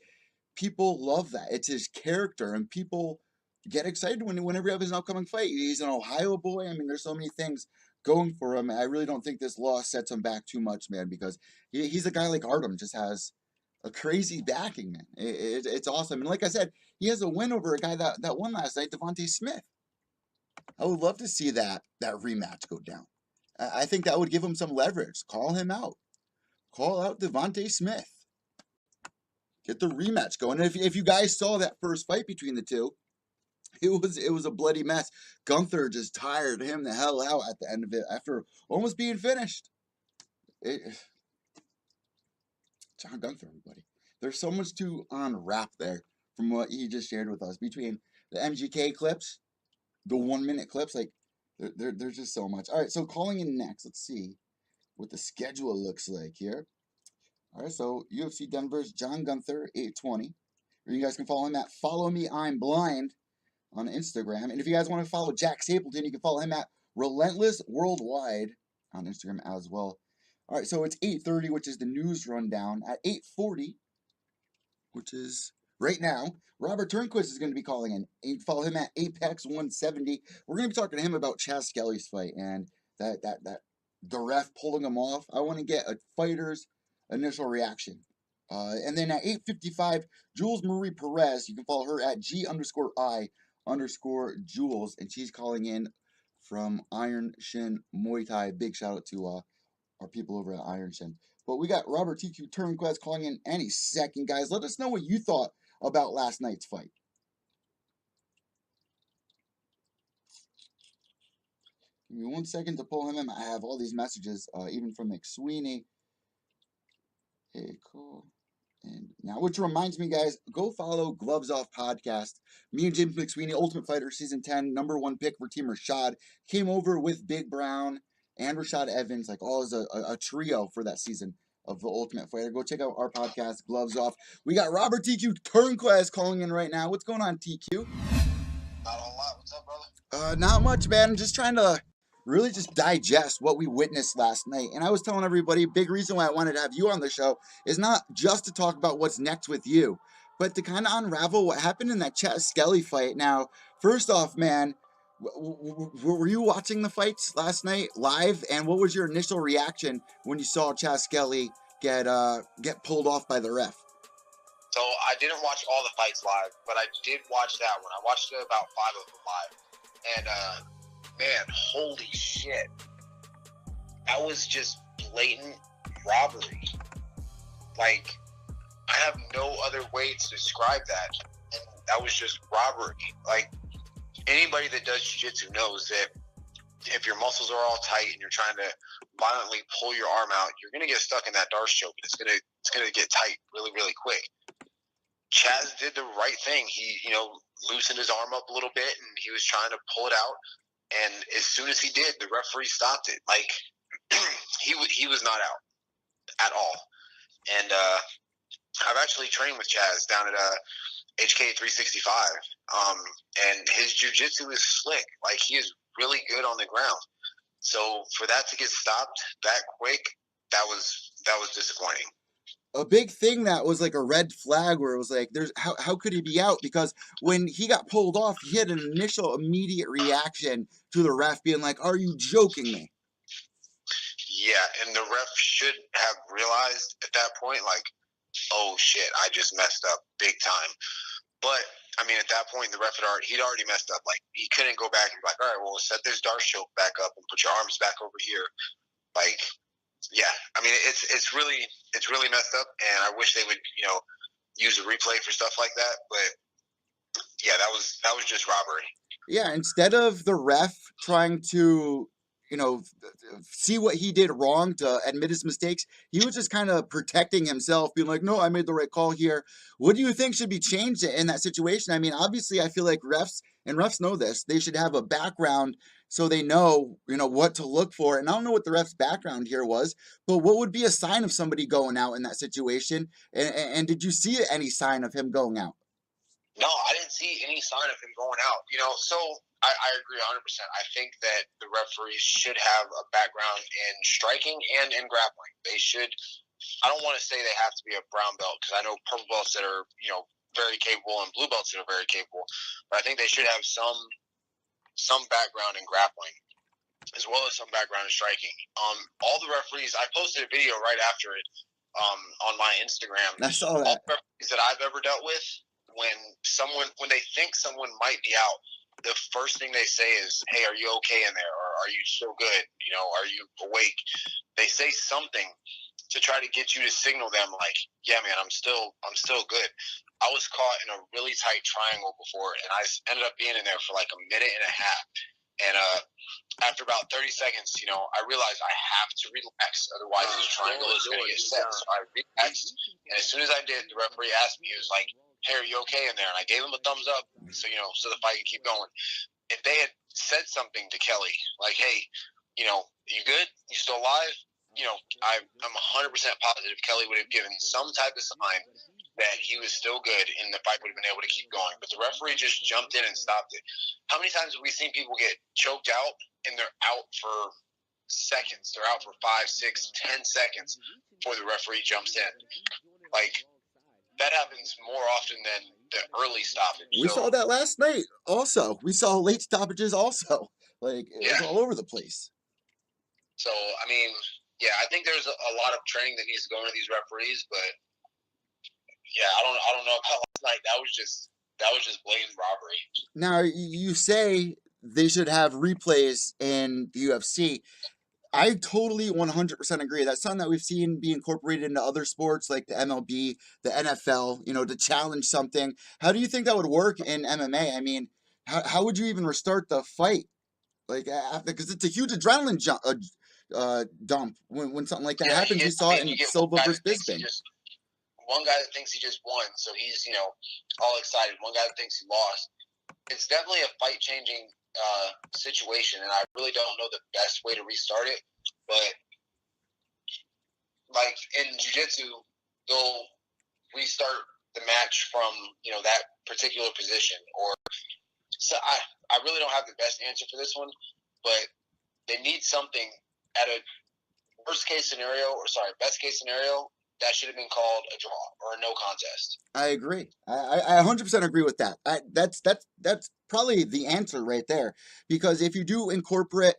people love that. It's his character, and people get excited whenever he has his upcoming fight. He's an Ohio boy. I mean, there's so many things going for him. I really don't think this loss sets him back too much, man, because he's a guy like Artem, just has a crazy backing, man. It's awesome. And like I said, he has a win over a guy that won last night, Devontae Smith. I would love to see that rematch go down. I think that would give him some leverage. Call him out. Call out Devontae Smith. Get the rematch going. And if you guys saw that first fight between the two, it was a bloody mess. Gunther just tired him the hell out at the end of it after almost being finished. John Gunther, everybody. There's so much to unwrap there from what he just shared with us between the MGK clips, the 1 minute clips. Like there's just so much. All right, so calling in next. Let's see what the schedule looks like here. All right, so UFC Denver's John Gunther, 820. Or you guys can follow him at Follow Me I'm Blind on Instagram. And if you guys want to follow Jack Stapelton, you can follow him at Relentless Worldwide on Instagram as well. All right, so it's 8:30, which is the news rundown. At 8:40, which is right now, Robert Turnquest is going to be calling in. Follow him at Apex 170. We're going to be talking to him about Chaz Skelly's fight and that the ref pulling him off. I want to get a fighter's initial reaction. And then at 8:55, Jules Marie Perez, you can follow her at G_I_Jules, and she's calling in from Iron Shin Muay Thai. Big shout out to our people over at Iron Shin. But we got Robert TQ Turnquest calling in any second, guys. Let us know what you thought about last night's fight. Give me 1 second to pull him in. I have all these messages, even from McSweeney. Hey, cool. And now, which reminds me, guys, go follow Gloves Off Podcast. Me and James McSweeney, Ultimate Fighter Season 10, #1 pick for Team Rashad, came over with Big Brown and Rashad Evans, like all as a trio for that season of the Ultimate Fighter. Go check out our podcast, Gloves Off. We got Robert TQ Turnquest calling in right now. What's going on, TQ? Not a lot. What's up, brother? Not much, man. Just trying to really just digest what we witnessed last night. And I was telling everybody, big reason why I wanted to have you on the show is not just to talk about what's next with you, but to kind of unravel what happened in that Chaz Skelly fight. Now, first off, man, were you watching the fights last night live? And what was your initial reaction when you saw Chaz Skelly get pulled off by the ref? So I didn't watch all the fights live, but I did watch that one. I watched about 5 of them live. And, man, holy shit. That was just blatant robbery. Like, I have no other way to describe that. And that was just robbery. Like, anybody that does jiu-jitsu knows that if your muscles are all tight and you're trying to violently pull your arm out, you're going to get stuck in that Darce choke. And it's gonna get tight really, really quick. Chaz did the right thing. He, loosened his arm up a little bit, and he was trying to pull it out. And as soon as he did, the referee stopped it. Like, he was not out at all. And I've actually trained with Chaz down at HK 365. And his jiu-jitsu is slick. Like, he is really good on the ground. So for that to get stopped that quick, that was disappointing. A big thing that was like a red flag where it was like, how could he be out? Because when he got pulled off, he had an initial immediate reaction to the ref being like, are you joking me? Yeah, and the ref should have realized at that point, like, oh shit, I just messed up big time. But I mean, at that point, the ref he'd already messed up. Like, he couldn't go back and be like, all right, well, set this Darce choke back up and put your arms back over here. Like, yeah, I mean, it's really messed up, and I wish they would, use a replay for stuff like that. But yeah, that was just robbery. Yeah, instead of the ref trying to see what he did wrong to admit his mistakes. He was just kind of protecting himself, being like, no, I made the right call here. What do you think should be changed in that situation? I mean, obviously, I feel like refs know this. They should have a background so they know, what to look for. And I don't know what the ref's background here was, but what would be a sign of somebody going out in that situation? And did you see any sign of him going out? No, I didn't see any sign of him going out. So I agree 100%. I think that the referees should have a background in striking and in grappling. They should. I don't want to say they have to be a brown belt, because I know purple belts that are very capable and blue belts that are very capable, but I think they should have some background in grappling as well as some background in striking. All the referees, I posted a video right after it on my Instagram. I saw that. All the referees that I've ever dealt with, when they think someone might be out, the first thing they say is, "Hey, are you okay in there? Or are you still good? Are you awake?" They say something to try to get you to signal them like, "Yeah, man, I'm still good." I was caught in a really tight triangle before, and I ended up being in there for like a minute and a half. And after about 30 seconds, I realized I have to relax, otherwise this triangle is going to get set. So I relaxed, and as soon as I did, the referee asked me, he was like, "Hey, are you okay in there?" And I gave him a thumbs up, so the fight can keep going. If they had said something to Kelly, like, "Hey, you good? You still alive?" I'm 100% positive Kelly would have given some type of sign that he was still good, and the fight would have been able to keep going. But the referee just jumped in and stopped it. How many times have we seen people get choked out and they're out for seconds? They're out for 5, 6, 10 seconds before the referee jumps in. Like, that happens more often than the early stoppage. We saw that last night also. We saw late stoppages also. Like, it was all over the place. So, I mean, yeah, I think there's a lot of training that needs to go into these referees, but yeah, I don't know about last night. That was just blatant robbery. Now, you say they should have replays in the UFC. I totally 100% agree. That's something that we've seen be incorporated into other sports like the MLB, the NFL, to challenge something. How do you think that would work in MMA? I mean, how would you even restart the fight? Like, after, because it's a huge adrenaline dump when something like that happens. We saw it in Silva versus Bisping. One guy that thinks he just won, so he's all excited. One guy that thinks he lost. It's definitely a fight-changing situation, and I really don't know the best way to restart it. But like in jiu-jitsu, they'll restart the match from that particular position. Or so I really don't have the best answer for this one, but they need something at a best case scenario. That should have been called a draw or a no contest. I agree. I 100% agree with that. That's probably the answer right there. Because if you do incorporate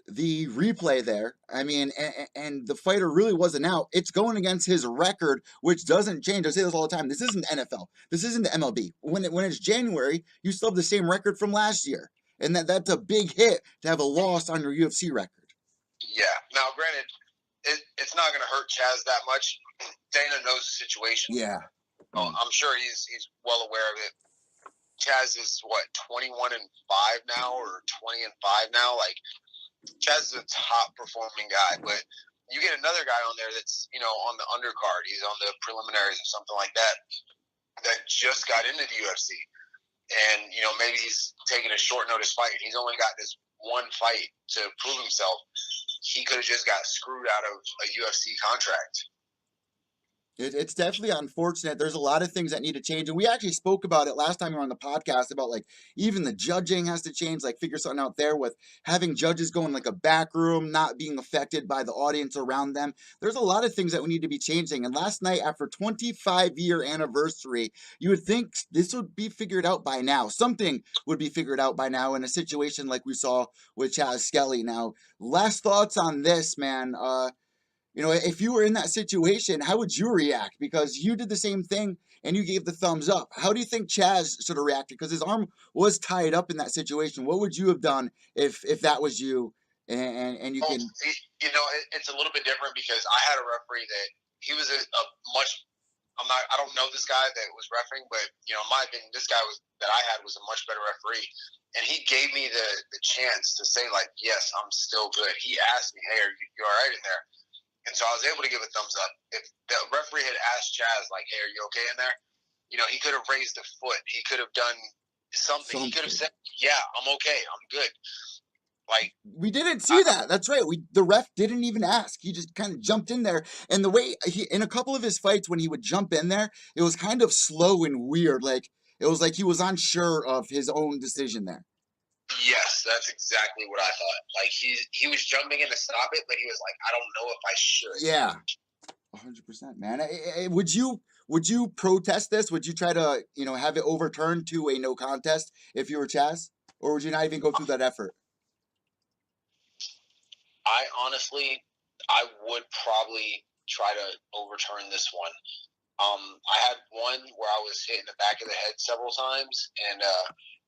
the replay there, I mean, and the fighter really wasn't out, it's going against his record, which doesn't change. I say this all the time. This isn't the NFL. This isn't the MLB. When it's January, you still have the same record from last year. And that's a big hit to have a loss on your UFC record. Yeah. Now, granted, it's not going to hurt Chaz that much. Dana knows the situation. Yeah. I'm sure he's well aware of it. Chaz is, 21-5 now, or 20-5 now? Like, Chaz is a top-performing guy, but you get another guy on there that's, on the undercard. He's on the preliminaries or something like that just got into the UFC. And, maybe he's taking a short-notice fight, and he's only got this one fight to prove himself. He could have just got screwed out of a UFC contract. It's definitely unfortunate. There's a lot of things that need to change. And we actually spoke about it last time we were on the podcast about, like, even the judging has to change, like, figure something out there with having judges go in, like, a back room, not being affected by the audience around them. There's a lot of things that we need to be changing. And last night, after 25-year anniversary, you would think this would be figured out by now. Something would be figured out by now in a situation like we saw with Chaz Skelly. Now, last thoughts on this, man. If you were in that situation, how would you react? Because you did the same thing and you gave the thumbs up. How do you think Chaz should have reacted? Because his arm was tied up in that situation. What would you have done if that was you? And you can, it's a little bit different because I had a referee that he was a much I don't know this guy that was refereeing, but in my opinion, this guy that I had was a much better referee, and he gave me the chance to say like, yes, I'm still good. He asked me, hey, are you all right in there? And so I was able to give a thumbs up. If the referee had asked Chaz like, hey, are you okay in there? He could have raised a foot. He could have done something. He could have said, yeah, I'm okay. I'm good. Like, we didn't see that. That's right. The ref didn't even ask. He just kind of jumped in there. And the way in a couple of his fights, when he would jump in there, it was kind of slow and weird. Like, it was like he was unsure of his own decision there. Yes, that's exactly what I thought. Like, he was jumping in to stop it, but he was like, I don't know if I should. Yeah. 100%, man. Would you protest this? Would you try to, have it overturned to a no contest if you were Chaz? Or would you not even go through that effort? I would probably try to overturn this one. I had one where I was hit in the back of the head several times, and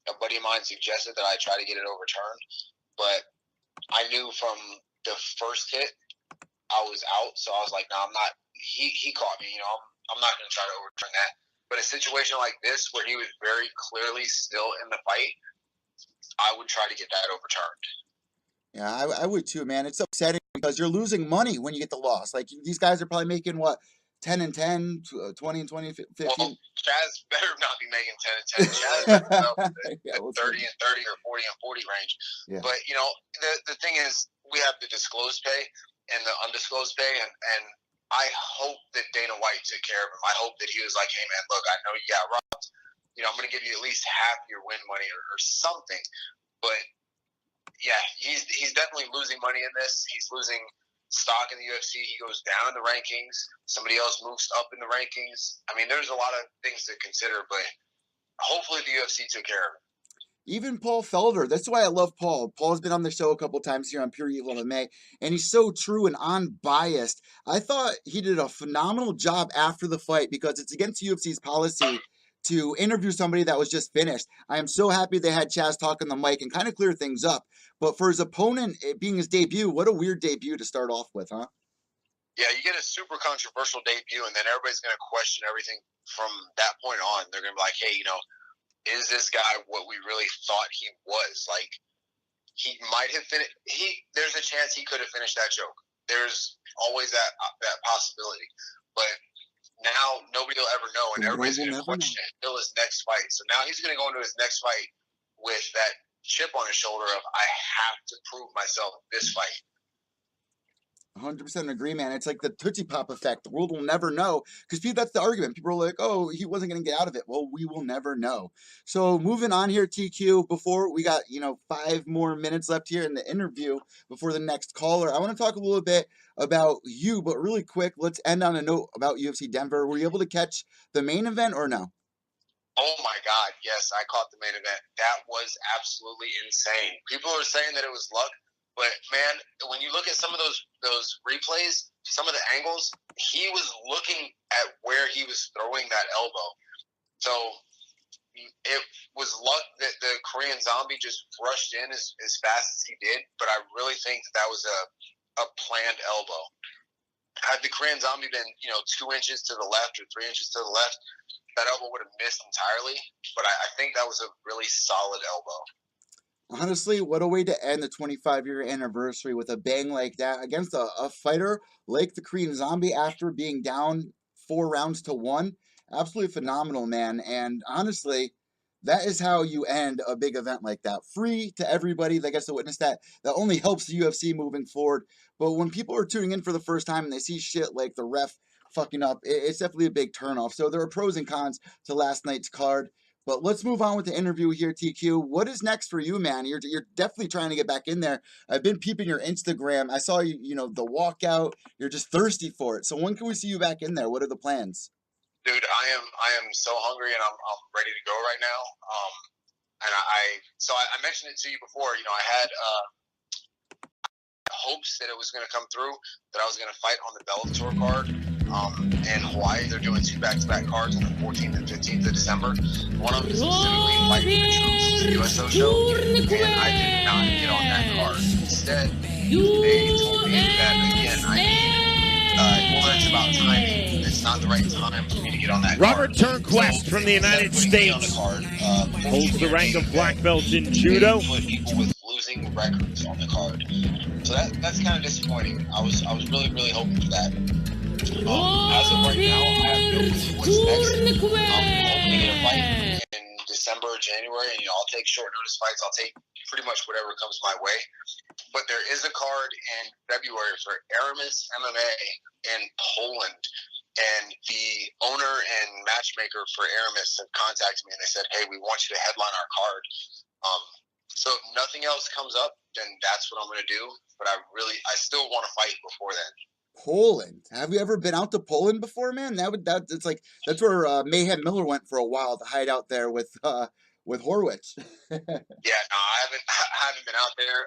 a buddy of mine suggested that I try to get it overturned, but I knew from the first hit I was out, so I was like, no, I'm not. He caught me, I'm not going to try to overturn that. But a situation like this, where he was very clearly still in the fight, I would try to get that overturned. Yeah, I would too, man. It's upsetting because you're losing money when you get the loss. Like, these guys are probably making, what, 10 and 10, 20 and 20, 15? Well, Chaz better not be making 10 and 10. Chaz better be the 30 and 30 or 40 and 40 range. Yeah. But, the thing is, we have the disclosed pay and the undisclosed pay, and I hope that Dana White took care of him. I hope that he was like, hey, man, look, I know you got robbed. I'm going to give you at least half your win money or something. But, yeah, he's definitely losing money in this. He's losing stock in the UFC. He goes down in the rankings. Somebody else moves up in the rankings. I mean, there's a lot of things to consider, but hopefully the UFC took care of him. Even Paul Felder. That's why I love Paul. Paul's been on the show a couple times here on Pure Evil MMA, and he's so true and unbiased. I thought he did a phenomenal job after the fight because it's against UFC's policy to interview somebody that was just finished. I am so happy they had Chaz talk on the mic and kind of clear things up. But for his opponent, it being his debut, what a weird debut to start off with, huh? Yeah, you get a super controversial debut, and then everybody's going to question everything from that point on. They're going to be like, hey, is this guy what we really thought he was? Like, he might have finished. There's a chance he could have finished that joke. There's always that possibility. But now nobody will ever know, and everybody's going to question it until his next fight. So now he's going to go into his next fight with that chip on his shoulder of, I have to prove myself this fight. 100% agree, man. It's like the Tootsie Pop effect. The world will never know, because that's the argument. People are like, oh, he wasn't going to get out of it. Well, we will never know. So moving on here, TQ, before we got, 5 more minutes left here in the interview before the next caller, I want to talk a little bit about you, but really quick, let's end on a note about UFC Denver. Were you able to catch the main event or no? Oh my God, yes, I caught the main event. That was absolutely insane. People are saying that it was luck. But, man, when you look at some of those replays, some of the angles, he was looking at where he was throwing that elbow. So it was luck that the Korean Zombie just rushed in as fast as he did. But I really think that was a planned elbow. Had the Korean Zombie been, 2 inches to the left or 3 inches to the left, that elbow would have missed entirely. But I think that was a really solid elbow. Honestly, what a way to end the 25-year anniversary with a bang like that against a fighter like the Korean Zombie after being down 4 rounds to 1. Absolutely phenomenal, man. And honestly, that is how you end a big event like that. Free to everybody that gets to witness that. That only helps the UFC moving forward. But when people are tuning in for the first time and they see shit like the ref fucking up, it's definitely a big turnoff. So there are pros and cons to last night's card. But let's move on with the interview here, TQ. What is next for you, man? You're definitely trying to get back in there. I've been peeping your Instagram. I saw you, the walkout. You're just thirsty for it. So when can we see you back in there? What are the plans? Dude, I am so hungry and I'm ready to go right now. I mentioned it to you before. I had hopes that it was going to come through, that I was going to fight on the Bellator card in Hawaii. They're doing 2 back-to-back cards on the 14th and 15th of December. One of them is specifically fighting the troops, the USO show, and I did not get on that card. Instead, they told me that, again, I need, well, it's about timing. it's not the right time for me to get on that Robert card. Turnquest from the United States holds the rank of black belt in judo. Put people with losing records on the card, so that's kind of disappointing. I was really hoping for that. As of right now, I have no clue what's next. I'm hoping to get a fight in December or January, and I'll take short notice fights. I'll take pretty much whatever comes my way. But there is a card in February for Aramis MMA in Poland. And the owner and matchmaker for Aramis have contacted me, and they said, hey, we want you to headline our card. So if nothing else comes up, then that's what I'm going to do. But I still want to fight before then. Poland. Have you ever been out to Poland before, man? That's where Mayhem Miller went for a while to hide out there with Horwitz. Yeah, no, I haven't been out there.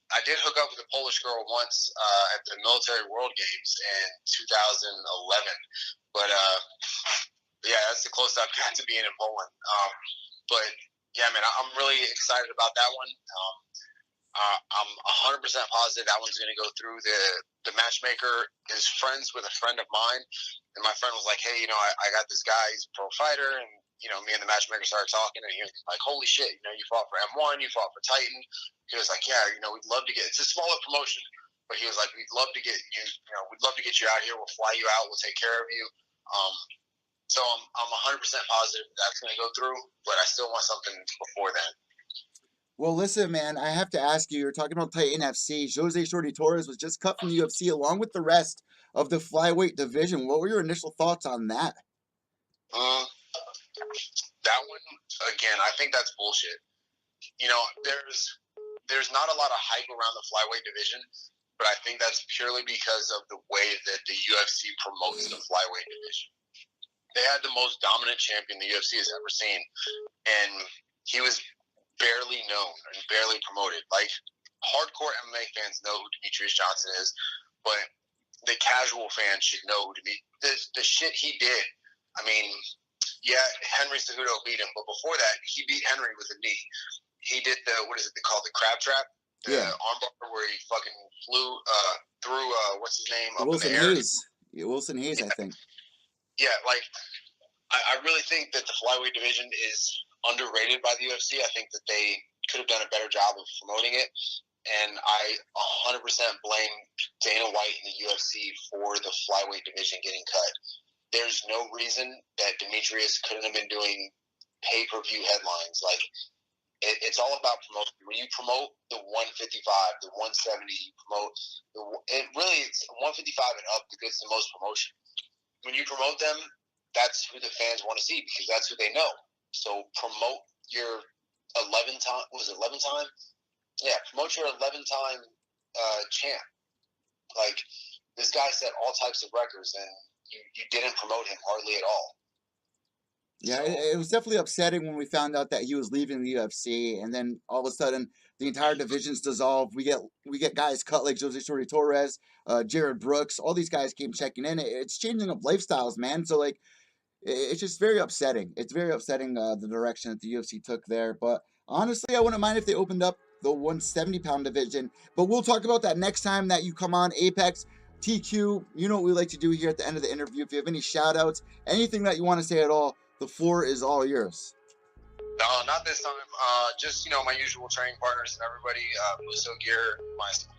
I did hook up with a Polish girl once at the Military World Games in 2011, but yeah, that's the closest I've got to being in Poland. But yeah, man, I'm really excited about that one. I'm 100% positive that one's going to go through. The matchmaker is friends with a friend of mine, and my friend was like, hey, I got this guy, he's a pro fighter, and me and the matchmaker started talking, and he was like, holy shit, you fought for M1, you fought for Titan. He was like, yeah, we'd love to it's a smaller promotion, but he was like, we'd love to get you, we'd love to get you out here, we'll fly you out, we'll take care of you. So I'm 100% positive that's going to go through, but I still want something before then. Well, listen, man, I have to ask you, you're talking about Titan FC. Jose Shorty Torres was just cut from the UFC along with the rest of the flyweight division. What were your initial thoughts on that? That one, again, I think that's bullshit. There's not a lot of hype around the flyweight division, but I think that's purely because of the way that the UFC promotes the flyweight division. They had the most dominant champion the UFC has ever seen, and he was barely known and barely promoted. Like, hardcore MMA fans know who Demetrius Johnson is, but the casual fan should know who the shit he did. I mean, yeah, Henry Cejudo beat him, but before that, he beat Henry with a knee. He did what is it called, the crab trap? The armbar where he fucking flew through, what's his name? Wilson Hayes. Yeah, Wilson Hayes, I think. Yeah, like, I really think that the flyweight division is underrated by the UFC. I think that they could have done a better job of promoting it. And I 100% blame Dana White and the UFC for the flyweight division getting cut. There's no reason that Demetrius couldn't have been doing pay-per-view headlines. Like, it's all about promotion. When you promote the 155, the 170, you promote it's 155 and up that gets the most promotion. When you promote them, that's who the fans want to see because that's who they know. So promote your 11-time. Was it 11-time? Yeah, promote your 11-time champ. Like, this guy set all types of records, and you didn't promote him hardly at all. Yeah, it was definitely upsetting when we found out that he was leaving the UFC, and then all of a sudden the entire division's dissolved. We get guys cut like Jose Shorty Torres, Jared Brooks. All these guys came checking in. It's changing up lifestyles, man. So like, it's just very upsetting. It's very upsetting the direction that the UFC took there. But honestly, I wouldn't mind if they opened up the 170-pound division. But we'll talk about that next time that you come on Apex. TQ, you know what we like to do here at the end of the interview. If you have any shout-outs, anything that you want to say at all, the floor is all yours. No, not this time. Just, my usual training partners and everybody. Muso Gear,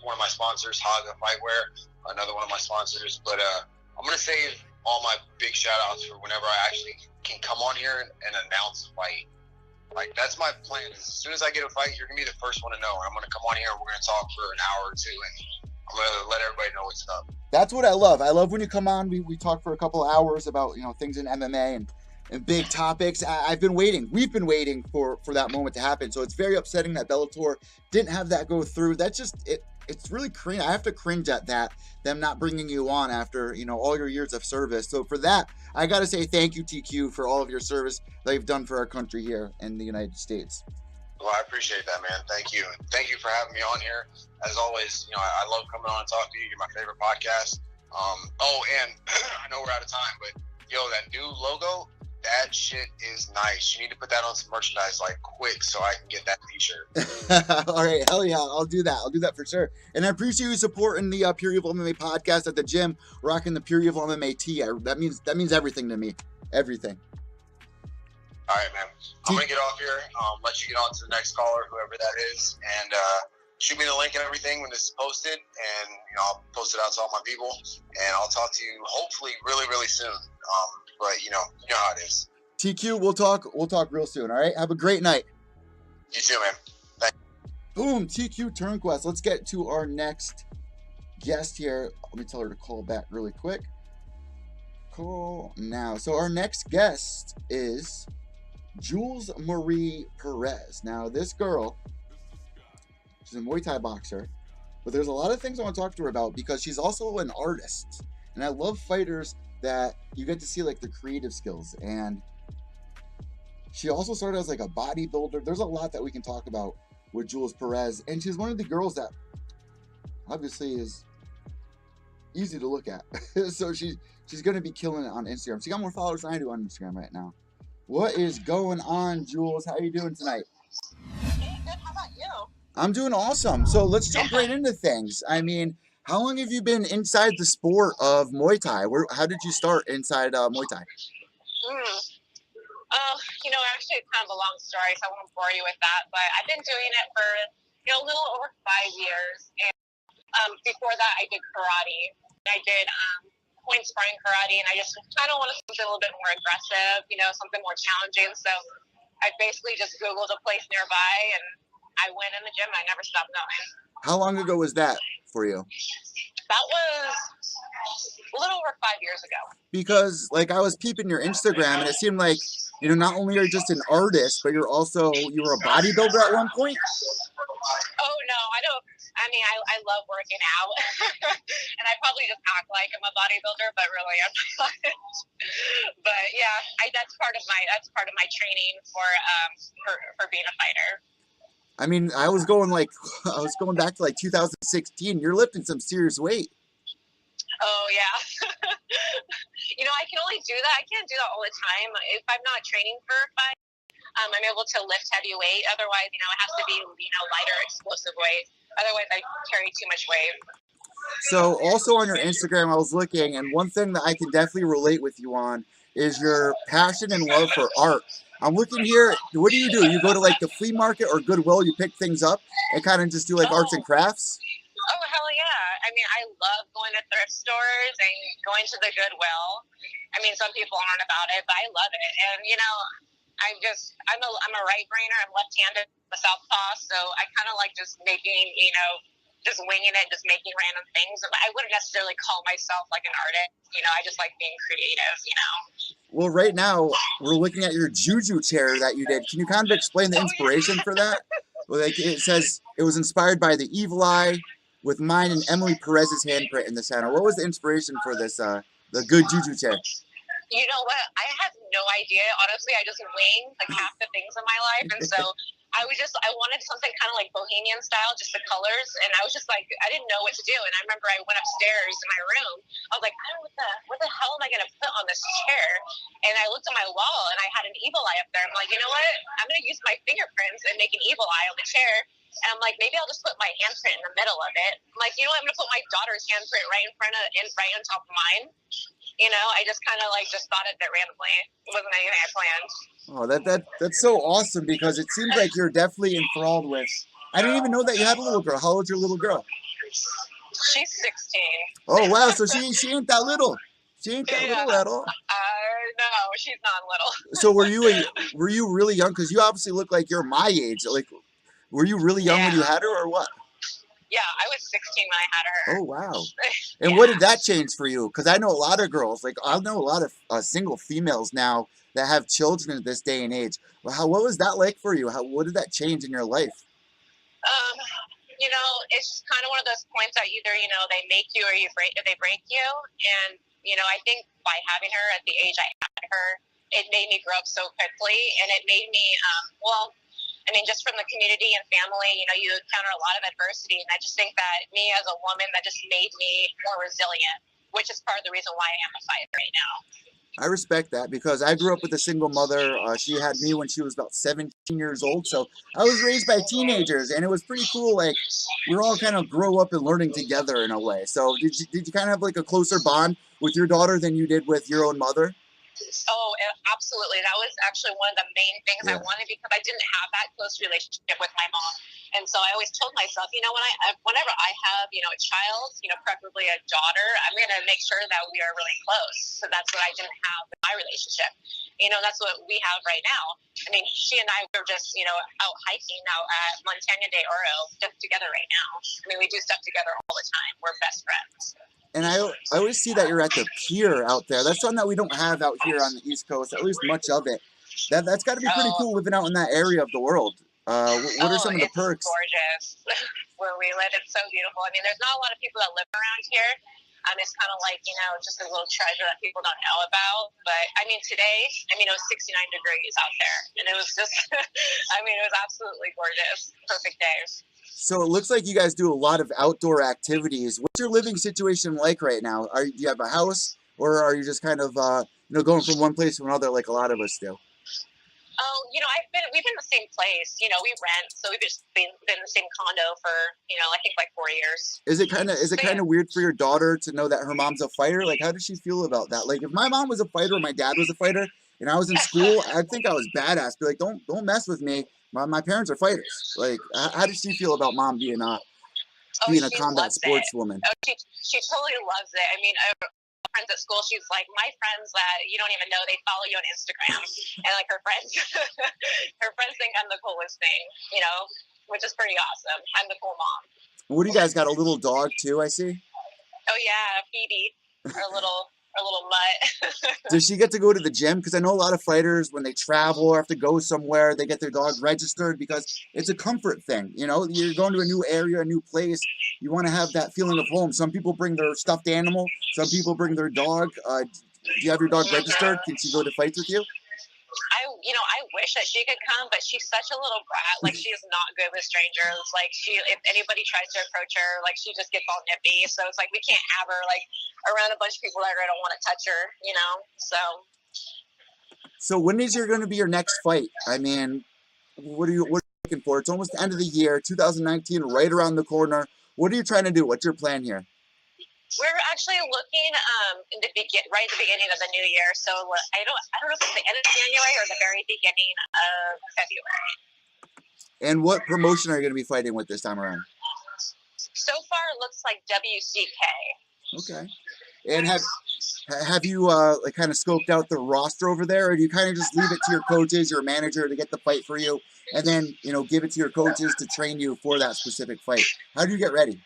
one of my sponsors, Haga Fightwear, another one of my sponsors. But I'm going to save all my big shout-outs for whenever I actually can come on here and announce a fight. Like, that's my plan. As soon as I get a fight, you're going to be the first one to know. I'm going to come on here and we're going to talk for an hour or two, and I'm going to let everybody know what's up. That's what I love. I love when you come on. We talk for a couple of hours about, things in MMA and big topics. I've been waiting. We've been waiting for that moment to happen. So it's very upsetting that Bellator didn't have that go through. That's just it. It's really cringe. I have to cringe at that, them not bringing you on after, all your years of service. So for that, I got to say thank you, TQ, for all of your service that you've done for our country here in the United States. Well, I appreciate that, man. Thank you. Thank you for having me on here. As always, I love coming on and talking to you. You're my favorite podcast. And I know we're out of time, but, that new logo, That shit is nice. You need to put that on some merchandise like quick so I can get that t-shirt. All right, hell yeah, I'll do that. I'll do that for sure. And I appreciate you supporting the Pure Evil MMA podcast at the gym, rocking the Pure Evil MMA tee. That means everything to me. Everything. All right, man. I'm going to get off here. Let you get on to the next caller, whoever that is. And shoot me the link and everything when this is posted. And, I'll post it out to all my people. And I'll talk to you hopefully really, really soon. But, you know how it is. TQ, we'll talk real soon, all right? Have a great night. You too, man. Thanks. Boom, TQ Turnquest. Let's get to our next guest here. Let me tell her to call back really quick. Call now. So our next guest is Jules Marie Perez. Now, this girl, she's a Muay Thai boxer, but there's a lot of things I want to talk to her about because she's also an artist. And I love fighters that you get to see like the creative skills. And she also started as like a bodybuilder. There's a lot that we can talk about with Jules Perez. And she's one of the girls that obviously is easy to look at. So she's going to be killing it on Instagram. She got more followers than I do on Instagram right now. What is going on, Jules? How are you doing tonight? Hey, good. How about you? I'm doing awesome. So let's jump right into things. I mean, how long have you been inside the sport of Muay Thai? How did you start inside Muay Thai? Actually, it's kind of a long story, so I won't bore you with that. But I've been doing it for, a little over 5 years. And before that, I did karate. I did point sparring karate, and I just kind of wanted something a little bit more aggressive, something more challenging. So I basically just Googled a place nearby, and I went in the gym, and I never stopped going. How long ago was that for you? That was a little over 5 years ago. Because, I was peeping your Instagram, and it seemed like, not only are you just an artist, but you were a bodybuilder at one point? Oh, no, I don't. I mean, I love working out, and I probably just act like I'm a bodybuilder, but really I'm not. But yeah, that's part of my training for being a fighter. I mean, I was going back to 2016. You're lifting some serious weight. Oh yeah. I can only do that. I can't do that all the time. If I'm not training for a fight, I'm able to lift heavy weight. Otherwise, it has to be, lighter, explosive weight. Otherwise, I carry too much weight. So also on your Instagram, I was looking, and one thing that I can definitely relate with you on is your passion and love for art. I'm looking here. What do? You go to the flea market or Goodwill, you pick things up and kind of just do arts and crafts? Oh, hell yeah. I mean, I love going to thrift stores and going to the Goodwill. I mean, some people aren't about it, but I love it. And, I'm a right brainer. I'm left-handed, a southpaw, so I kind of like just making, just winging it, just making random things. I wouldn't necessarily call myself an artist. I just like being creative, Well, right now, we're looking at your Juju chair that you did. Can you kind of explain the inspiration for that? Well, it says it was inspired by the Evil Eye with mine and Emily Perez's handprint in the center. What was the inspiration for this, the good Juju chair? You know what? I have no idea. Honestly, I just wing half the things in my life, and so I wanted something kind of bohemian style, just the colors, and I was just I didn't know what to do. And I remember I went upstairs in my room. I was like, what the hell am I gonna put on this chair? And I looked at my wall, and I had an evil eye up there. I'm like, you know what? I'm gonna use my fingerprints and make an evil eye on the chair. And I'm like, maybe I'll just put my handprint in the middle of it. I'm like, I'm gonna put my daughter's handprint right on top of mine. I just kind of just thought of it randomly. It wasn't anything I planned. Oh, that's so awesome because it seems like you're definitely enthralled with. I didn't even know that you had a little girl. How old's your little girl? She's 16. Oh wow, so she ain't that little. She ain't that little at all. No, she's not little. So were you really young? Because you obviously look like you're my age. Were you really young when you had her, or what? Yeah, I was 16 when I had her. Oh, wow. And what did that change for you? Because I know a lot of girls, I know a lot of single females now that have children at this day and age. Well, what was that like for you? What did that change in your life? It's kind of one of those points that either, they make you or they break you. And, I think by having her at the age I had her, it made me grow up so quickly. And it made me, just from the community and family, you encounter a lot of adversity. And I just think that me as a woman, that just made me more resilient, which is part of the reason why I am a fighter right now. I respect that because I grew up with a single mother. She had me when she was about 17 years old. So I was raised by teenagers, and it was pretty cool. Like, we're all kind of grow up and learning together in a way. So did you kind of have like a closer bond with your daughter than you did with your own mother? Oh, absolutely. That was actually one of the main things I wanted because I didn't have that close relationship with my mom. And so I always told myself, whenever I have, a child, preferably a daughter, I'm going to make sure that we are really close. So that's what I didn't have in my relationship. That's what we have right now. I mean, she and I were just, out hiking out at Montana de Oro just together right now. I mean, we do stuff together all the time. We're best friends. And I always see that you're at the pier out there. That's something that we don't have out here on the East Coast, at least much of it. That's got to be pretty cool living out in that area of the world. What are some of the perks? It's gorgeous. Where we live, it's so beautiful. I mean, there's not a lot of people that live around here. It's kind of like, just a little treasure that people don't know about. But, I mean, today, it was 69 degrees out there. And it was just, it was absolutely gorgeous. Perfect day. So it looks like you guys do a lot of outdoor activities. What's your living situation like right now? Do you have a house, or are you just kind of, going from one place to another like a lot of us do? Oh, we've been in the same place. We rent, so we've just been in the same condo for, I think like 4 years. Is it kind of weird for your daughter to know that her mom's a fighter? Like, how does she feel about that? Like, if my mom was a fighter or my dad was a fighter, and I was in school, I think I was badass. Be like, don't mess with me. My parents are fighters. Like, how does she feel about mom being a combat sportswoman? Oh, she totally loves it. I mean, friends at school, she's like, my friends that you don't even know, they follow you on Instagram, and like her friends think I'm the coolest thing, which is pretty awesome. I'm the cool mom. What do you guys got? A little dog too, I see. Oh yeah, Phoebe, our little mutt. Does she get to go to the gym? Because I know a lot of fighters, when they travel or have to go somewhere, they get their dog registered because it's a comfort thing. You're going to a new area, a new place. You want to have that feeling of home. Some people bring their stuffed animal. Some people bring their dog. Do you have your dog registered? Can she go to fights with you? I wish that she could come, but she's such a little brat. Like, she is not good with strangers. Like, if anybody tries to approach her, like, she just gets all nippy. So it's like, we can't have her, like, around a bunch of people that are going to want to touch her, So when is going to be your next fight? I mean, what are you looking for? It's almost the end of the year, 2019, right around the corner. What are you trying to do? What's your plan here? We're actually looking right at the beginning of the new year. So I don't know if it's the end of January or the very beginning of February. And what promotion are you going to be fighting with this time around? So far, it looks like WCK. Okay. And have you kind of scoped out the roster over there, or do you kind of just leave it to your coaches, your manager, to get the fight for you, and then give it to your coaches to train you for that specific fight? How do you get ready?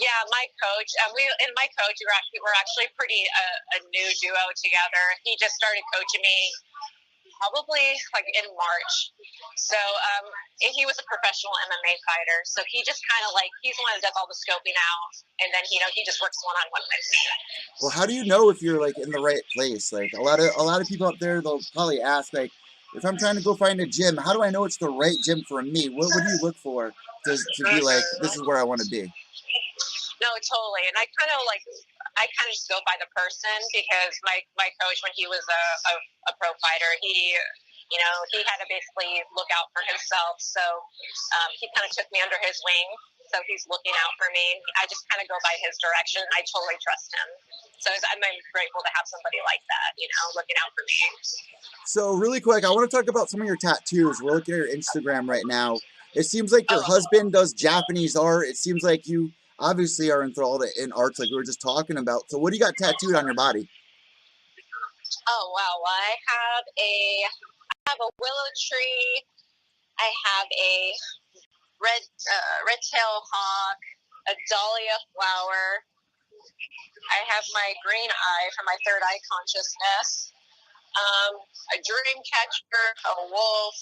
Yeah, my coach. We're actually pretty a new duo together. He just started coaching me probably like in March. So he was a professional MMA fighter. So he just kind of he's the one that does all the scoping out, and then he just works one-on-one with me. Well, how do you know if you're in the right place? Like a lot of people out there, they'll probably ask if I'm trying to go find a gym, how do I know it's the right gym for me? What do you look for to be like, this is where I want to be? No, totally. And I kind of just go by the person, because my coach, when he was a pro fighter, he had to basically look out for himself. So he kind of took me under his wing. So he's looking out for me. I just kind of go by his direction. I totally trust him. So I'm grateful to have somebody like that, looking out for me. So really quick, I want to talk about some of your tattoos. We're looking at your Instagram right now. It seems like your husband does Japanese art. It seems like you obviously are enthralled in arts, like we were just talking about. So what do you got tattooed on your body? Oh wow! Well, I have a willow tree. I have a red tail hawk, a dahlia flower. I have my green eye for my third eye consciousness. A dream catcher, a wolf.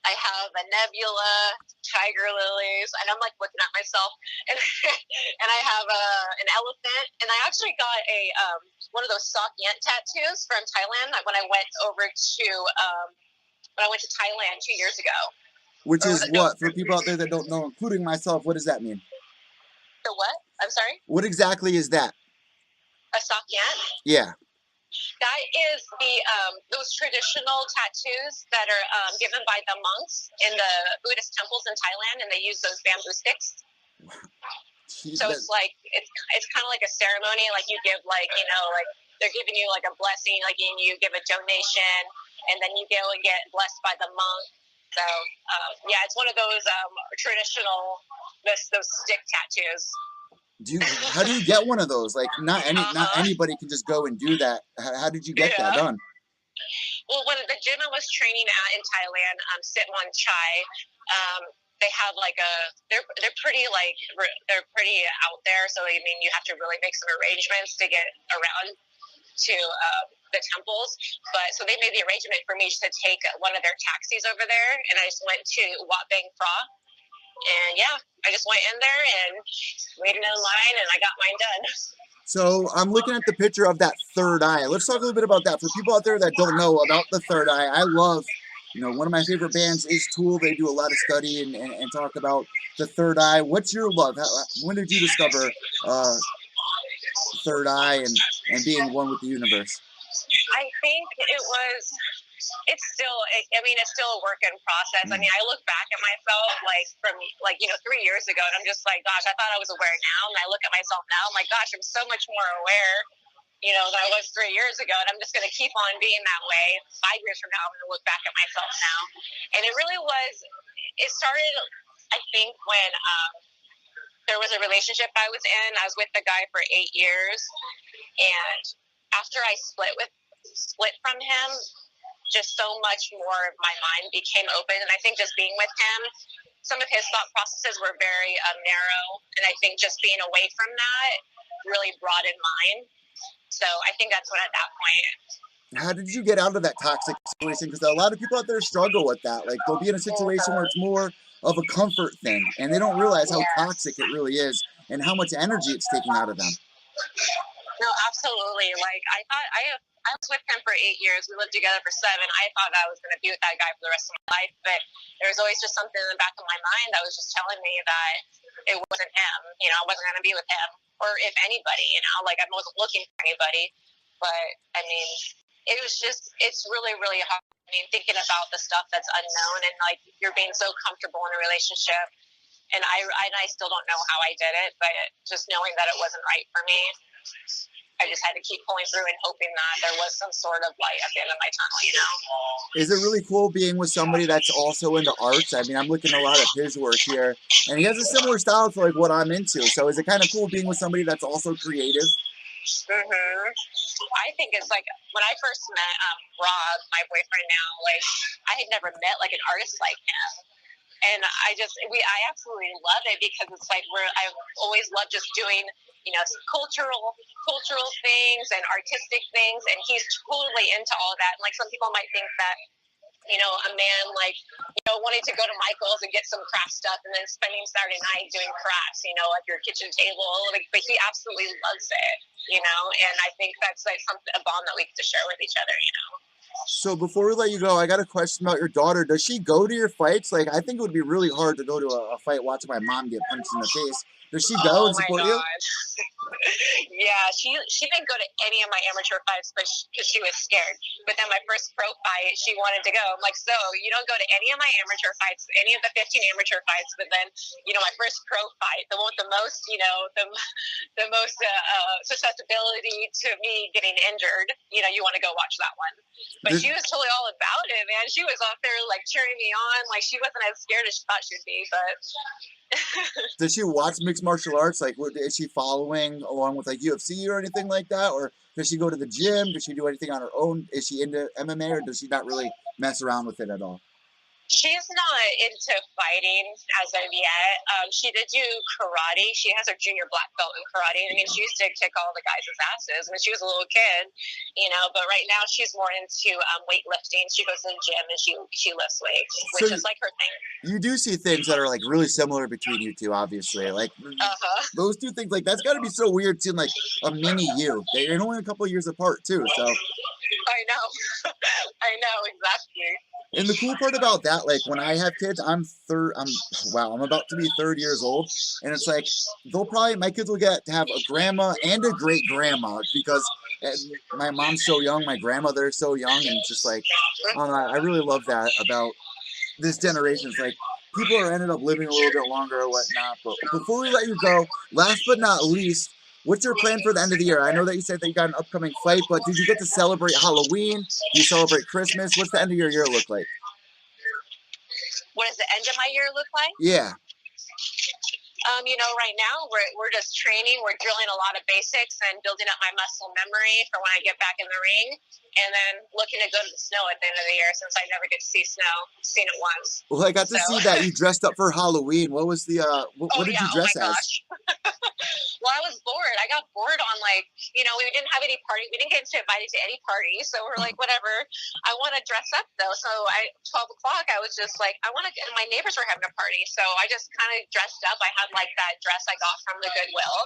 I have a nebula, tiger lilies, and I'm looking at myself, and and I have an elephant, and I actually got one of those sock yent tattoos from Thailand when I went to Thailand 2 years ago. Which is what, for people out there that don't know, including myself, what does that mean? The what? I'm sorry? What exactly is that? A sock yent? Yeah. That is those traditional tattoos that are given by the monks in the Buddhist temples in Thailand, and they use those bamboo sticks. Jeez, So it's like it's kind of like a ceremony. Like you give like they're giving you like a blessing, like you give a donation, and then you go and get blessed by the monk. So yeah, it's one of those traditional those stick tattoos. How do you get one of those? Like not anybody can just go and do that. How did you get that done? Well, when the gym I was training at in Thailand, Sitwan Chai, they have like they're pretty they're pretty out there. So I mean, you have to really make some arrangements to get around to the temples. But so they made the arrangement for me to take one of their taxis over there, and I just went to Wat Bang Phra. And yeah, I just went in there and waited in line, and I got mine done. So I'm looking at the picture of that third eye. Let's talk a little bit about that. For people out there that don't know about the third eye, I love, one of my favorite bands is Tool. They do a lot of study and talk about the third eye. What's your love? When did you discover third eye and being one with the universe? I think it's still a work in process. I mean, I look back at myself from 3 years ago, and I'm just like, gosh, I thought I was aware now. And I look at myself now, I'm like, gosh, I'm so much more aware, than I was 3 years ago. And I'm just going to keep on being that way. 5 years from now, I'm going to look back at myself now. And it really it started, I think, when there was a relationship I was in. I was with the guy for 8 years. And after I split from him, just so much more of my mind became open. And I think just being with him, some of his thought processes were very narrow. And I think just being away from that really broadened mine. So I think that's what at that point. How did you get out of that toxic situation? Because a lot of people out there struggle with that. Like they'll be in a situation where it's more of a comfort thing, and they don't realize how toxic it really is and how much energy it's taking out of them. No, absolutely. Like I was with him for 8 years. We lived together for 7. I thought I was going to be with that guy for the rest of my life, but there was always just something in the back of my mind that was just telling me that it wasn't him. I wasn't going to be with him, or if anybody. Like I wasn't looking for anybody. But I mean, it's really, really hard. I mean, thinking about the stuff that's unknown and like you're being so comfortable in a relationship. And I still don't know how I did it, but just knowing that it wasn't right for me, I just had to keep pulling through and hoping that there was some sort of light at the end of my tunnel, Is it really cool being with somebody that's also into arts? I mean, I'm looking a lot at his work here, and he has a similar style to like what I'm into. So is it kind of cool being with somebody that's also creative? I think it's like when I first met Rob, my boyfriend now, like I had never met like an artist like him. And I absolutely love it because it's like I've always loved just doing, cultural things and artistic things. And he's totally into all of that. And like some people might think that, a man like, wanting to go to Michael's and get some craft stuff and then spending Saturday night doing crafts, at your kitchen table. But he absolutely loves it, and I think that's like a bond that we get to share with each other, So before we let you go, I got a question about your daughter. Does she go to your fights? Like, I think it would be really hard to go to a fight watching my mom get punched in the face. Does she go and support you? Yeah, she didn't go to any of my amateur fights because she was scared. But then my first pro fight, she wanted to go. I'm like, so you don't go to any of my amateur fights, any of the 15 amateur fights, but then, my first pro fight, the one with the most, the most susceptibility to me getting injured, you want to go watch that one. But she was totally all about it, man. She was out there like cheering me on. Like she wasn't as scared as she thought she'd be, but. Does she watch mixed martial arts? Like, is she following along with like UFC or anything like that? Or does she go to the gym? Does she do anything on her own? Is she into MMA or does she not really mess around with it at all? She's not into fighting as of yet. She did do karate. She has her junior black belt in karate. I mean, she used to kick all the guys' asses when she was a little kid, but right now she's more into weightlifting. She goes to the gym and she lifts weights, which is like her thing. You do see things that are like really similar between you two, obviously. Like those two things, like that's got to be so weird seeing like a mini you. They're only a couple of years apart too, so. I know. I know, exactly. And the cool part about that, like when I have kids, I'm about to be 30 years old, and it's like my kids will get to have a grandma and a great grandma because my mom's so young, my grandmother is so young, and just like, I really love that about this generation. It's like people are ended up living a little bit longer or whatnot. But before we let you go, last but not least, what's your plan for the end of the year? I know that you said that you got an upcoming fight, but did you get to celebrate Halloween? Do you celebrate Christmas? What's the end of your year look like? What does the end of my year look like? Yeah. Right now we're just training. We're drilling a lot of basics and building up my muscle memory for when I get back in the ring, and then looking to go to the snow at the end of the year since I never get to see snow. I've seen it once. Well, I got to see that you dressed up for Halloween. What was the what did you dress as? Well, I was bored. I got bored on we didn't have any party. We didn't get invited to any party, so we're like, whatever. I want to dress up though. So 12 o'clock, I was just like, I want to. And my neighbors were having a party, so I just kind of dressed up. I had like that dress I got from the Goodwill,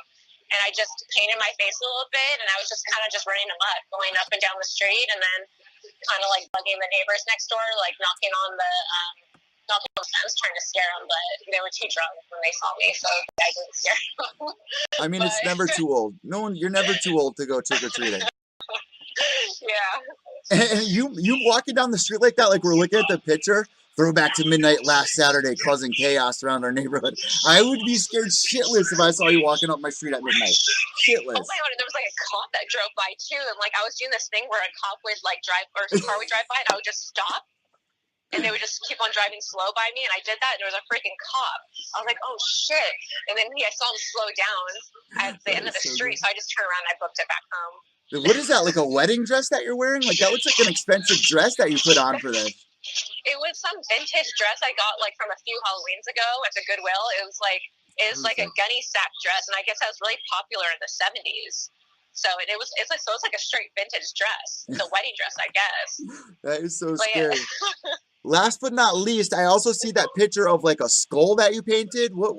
and I just painted my face a little bit, and I was just kind of just running amok, going up and down the street, and then kind of like bugging the neighbors next door, like knocking on the fence, trying to scare them, but they were too drunk when they saw me, so I didn't scare them. I mean, it's never too old. You're never too old to go trick or treating. Yeah. And you walking down the street like that, like we're looking at the picture. Throwback to midnight last Saturday, causing chaos around our neighborhood. I would be scared shitless if I saw you walking up my street at midnight. Shitless. Oh my god, there was like a cop that drove by too, and like I was doing this thing where a cop would like drive, or a car would drive by, and I would just stop, and they would just keep on driving slow by me, and I did that, and there was a freaking cop. I was like, oh shit, and then I saw him slow down at the end of the street, so I just turned around and I booked it back home. What is that, like a wedding dress that you're wearing? Like that looks like an expensive dress that you put on for this. It was some vintage dress I got like from a few Halloweens ago at the Goodwill. It was like a gunny sack dress, and I guess that was really popular in the 70s. So it's like a straight vintage dress. It's a wedding dress, I guess. That is so scary. Yeah. Last but not least, I also see that picture of like a skull that you painted. What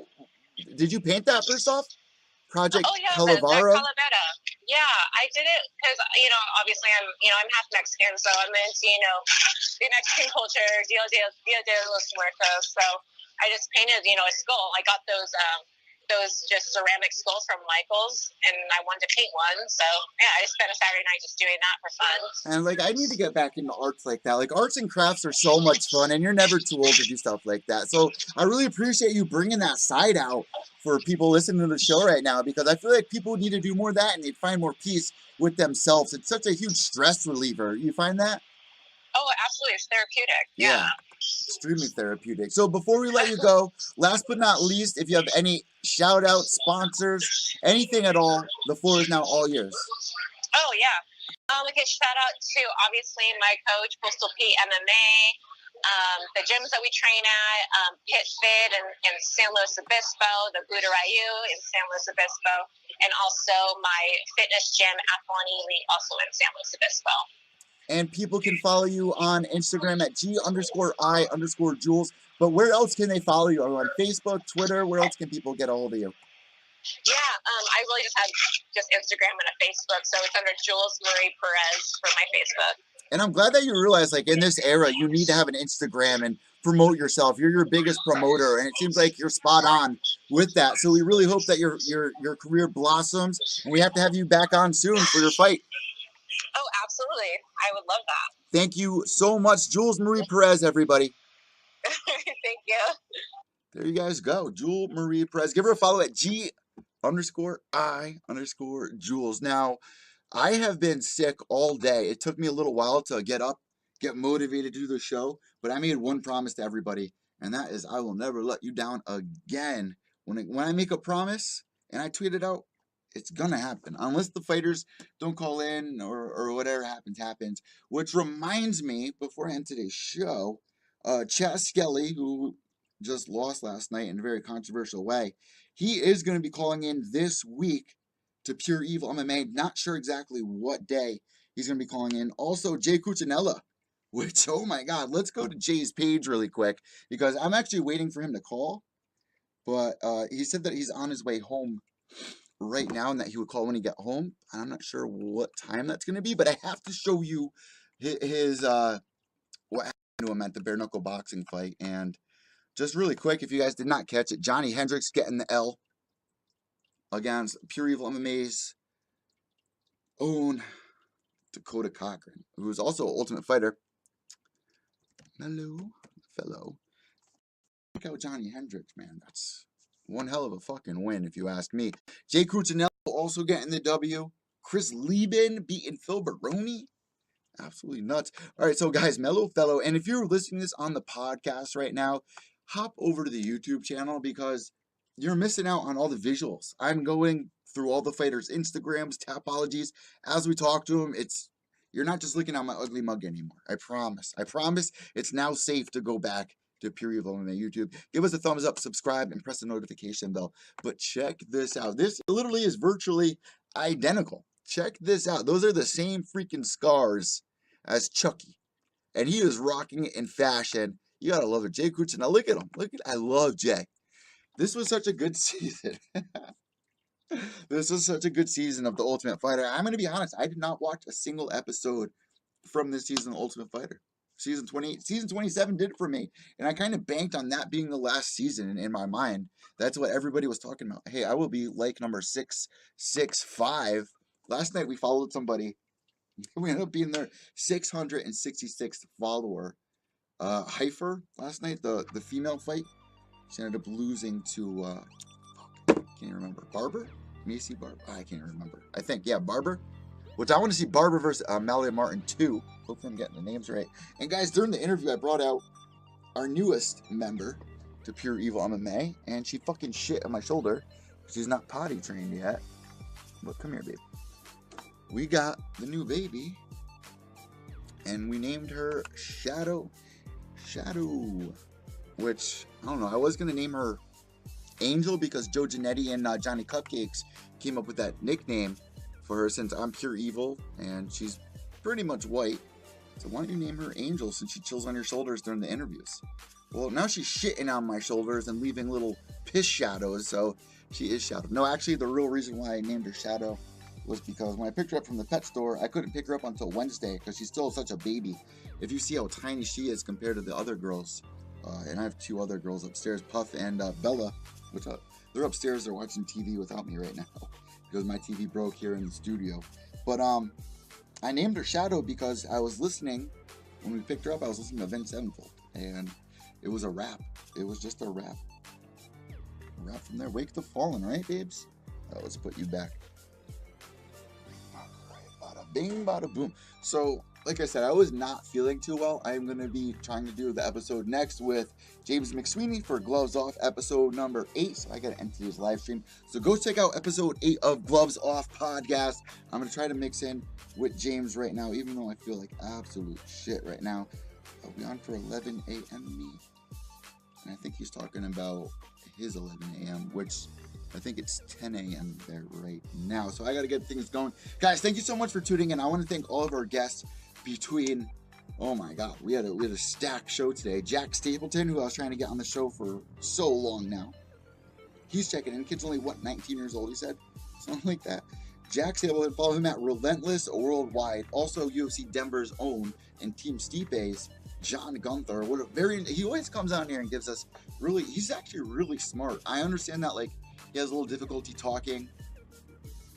did you paint that first off? Project Calavera? Yeah, I did it because, obviously I'm half Mexican, so I'm into, the Mexican culture, Dia de los Muertos. So I just painted, a skull. I got those just ceramic skulls from Michael's, and I wanted to paint one. So, yeah, I just spent a Saturday night just doing that for fun. And, I need to get back into arts like that. Arts and crafts are so much fun, and you're never too old to do stuff like that. So I really appreciate you bringing that side out for people listening to the show right now, because I feel like people need to do more of that, and they'd find more peace with themselves. It's such a huge stress reliever. You find that? Oh, absolutely. It's therapeutic. Yeah. Extremely therapeutic. So before we let you go, last but not least, if you have any shout outs, sponsors, anything at all, the floor is now all yours. Oh, yeah. Okay, shout out to obviously my coach, Postal P MMA, the gyms that we train at, Pit Fit in San Luis Obispo, the Budorayu in San Luis Obispo, and also my fitness gym, Athlon Elite, also in San Luis Obispo. And people can follow you on Instagram at G_I_Jules. But where else can they follow you? On Facebook, Twitter? Where else can people get a hold of you? Yeah, I really just have just Instagram and a Facebook. So it's under Jules Marie Perez for my Facebook. And I'm glad that you realize, in this era, you need to have an Instagram and promote yourself. You're your biggest promoter, and it seems like you're spot on with that. So we really hope that your career blossoms, and we have to have you back on soon for your fight. Oh, absolutely. I would love that. Thank you so much, Jules Marie Perez, everybody. Thank you. There you guys go. Jules Marie Perez. Give her a follow at G_I_Jules. Now, I have been sick all day. It took me a little while to get up, get motivated to do the show, but I made one promise to everybody, and that is I will never let you down again. When I make a promise and I tweet it out, it's gonna happen, unless the fighters don't call in or whatever happens. Which reminds me, before I end today's show, Chad Skelly, who just lost last night in a very controversial way, he is going to be calling in this week to Pure Evil MMA. Not sure exactly what day he's going to be calling in. Also, Jay Cuccinella, which, oh my God, let's go to Jay's page really quick, because I'm actually waiting for him to call, but he said that he's on his way home right now and that he would call when he get home. I'm not sure what time that's going to be, but I have to show you his what to him at the bare knuckle boxing fight. And just really quick, if you guys did not catch it, Johnny Hendricks getting the L against Pure Evil MMA's own Dakota Cochran, who is also an Ultimate Fighter. Hello, fellow. Check out Johnny Hendricks, man. That's one hell of a fucking win, if you ask me. Jay Cuccinello also getting the W. Chris Lieben beating Phil Baroni. Absolutely nuts. All right, so guys, Mellow Fellow, and if you're listening to this on the podcast right now, hop over to the YouTube channel because you're missing out on all the visuals. I'm going through all the fighters' Instagrams, Tapologies. As we talk to them, you're not just looking at my ugly mug anymore. I promise. I promise it's now safe to go back to Pure Evil on the YouTube. Give us a thumbs up, subscribe, and press the notification bell. But check this out. This literally is virtually identical. Check this out. Those are the same freaking scars as Chucky. And he is rocking it in fashion. You gotta love it. Jay Cuccinello. Now look at him. I love Jay. This was such a good season. This was such a good season of The Ultimate Fighter. I'm gonna be honest, I did not watch a single episode from this season of Ultimate Fighter. Season 27 did it for me. And I kind of banked on that being the last season in my mind. That's what everybody was talking about. Hey, I will be like number 665. Last night we followed somebody. We ended up being their 666th follower. Heifer last night, the female fight. She ended up losing to can't even remember. Barber? Macy Barber? I can't remember. I think, yeah, Barber. Which I want to see Barber versus Malia Martin 2. Hopefully I'm getting the names right. And guys, during the interview, I brought out our newest member to Pure Evil MMA, and she fucking shit on my shoulder. She's not potty trained yet. But come here, babe. We got the new baby, and we named her Shadow. Which, I don't know, I was going to name her Angel because Joe Giannetti and Johnny Cupcakes came up with that nickname for her since I'm Pure Evil, and she's pretty much white. So why don't you name her Angel since she chills on your shoulders during the interviews? Well, now she's shitting on my shoulders and leaving little piss shadows, so she is Shadow. No, actually, the real reason why I named her Shadow was because when I picked her up from the pet store, I couldn't pick her up until Wednesday because she's still such a baby. If you see how tiny she is compared to the other girls, and I have two other girls upstairs, Puff and Bella, which they're upstairs, they're watching TV without me right now because my TV broke here in the studio. But I named her Shadow because I was listening, when we picked her up, I was listening to Vince Sevenfold, and it was a rap. It was just a rap. A rap from there. Wake the Fallen, right, babes? Let's put you back. Bada bing, bada boom. So, like I said, I was not feeling too well. I'm going to be trying to do the episode next with James McSweeney for Gloves Off, episode number 8. So I got to enter his live stream. So go check out episode 8 of Gloves Off podcast. I'm going to try to mix in with James right now, even though I feel like absolute shit right now. I'll be on for 11 a.m. And I think he's talking about his 11 a.m., which I think it's 10 a.m. there right now. So I got to get things going. Guys, thank you so much for tuning in. I want to thank all of our guests between, oh my God, we had a stacked show today. Jack Stapleton, who I was trying to get on the show for so long now. He's checking in. Kid's only, 19 years old, he said? Something like that. Jack Stapleton, follow him at Relentless Worldwide. Also, UFC Denver's own and Team Stipe's John Gunther. He always comes on here and gives us he's actually really smart. I understand that, like, he has a little difficulty talking,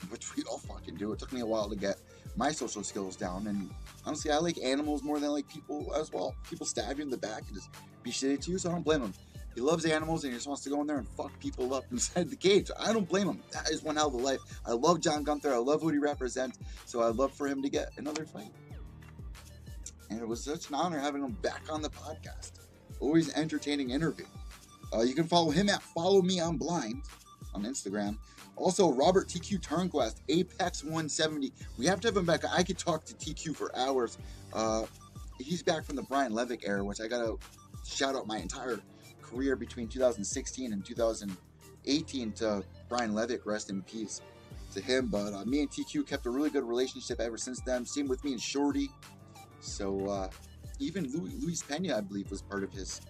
which we all fucking do. It took me a while to get my social skills down, and honestly, I like animals more than I like people as well. People stab you in the back and just be shitty to you, so I don't blame him. He loves animals and he just wants to go in there and fuck people up inside the cage. I don't blame him. That is one hell of a life. I love John Gunther. I love what he represents, so I'd love for him to get another fight. And it was such an honor having him back on the podcast. Always an entertaining interview. You can follow him at Follow Me I'm Blind on Instagram. Also, Robert TQ Turnquest, Apex 170. We have to have him back. I could talk to TQ for hours. He's back from the Brian Levick era, which I got to shout out my entire career between 2016 and 2018 to Brian Levick, rest in peace to him. But me and TQ kept a really good relationship ever since then. Same with me and Shorty. So even Luis Pena, I believe, was part of his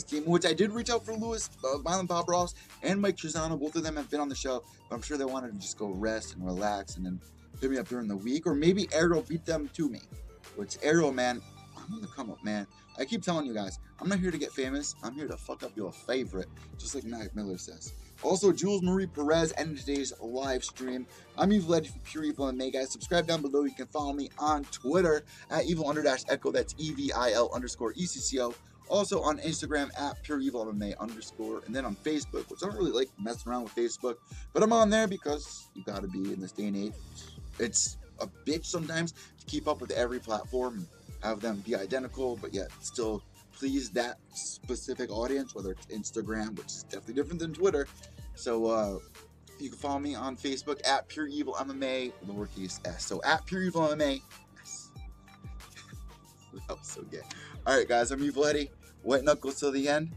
team, which I did reach out for Luis, Violent Bob Ross, and Mike Trezano. Both of them have been on the show, but I'm sure they wanted to just go rest and relax and then hit me up during the week, or maybe Arrow beat them to me, which Arrow, man, I'm I'm on the come up, man. I keep telling you guys, I'm not here to get famous. I'm here to fuck up your favorite, just like Mac Miller says. Also, Jules Marie Perez ended today's live stream. I'm Evil Eddie from Pure Evil MMA, guys. Subscribe down below. You can follow me on Twitter at Evil_Echo. That's EVIL_ECCO. Also on Instagram at Pure Evil MMA_. And then on Facebook, which I don't really like messing around with Facebook, but I'm on there because you gotta be in this day and age. It's a bitch sometimes to keep up with every platform and have them be identical, but yet still please that specific audience, whether it's Instagram, which is definitely different than Twitter. So you can follow me on Facebook at Pure Evil MMA, lowercase s. So at Pure Evil MMA. Yes. That was so gay. Alright guys, I'm Evil Eddie. White knuckles till the end.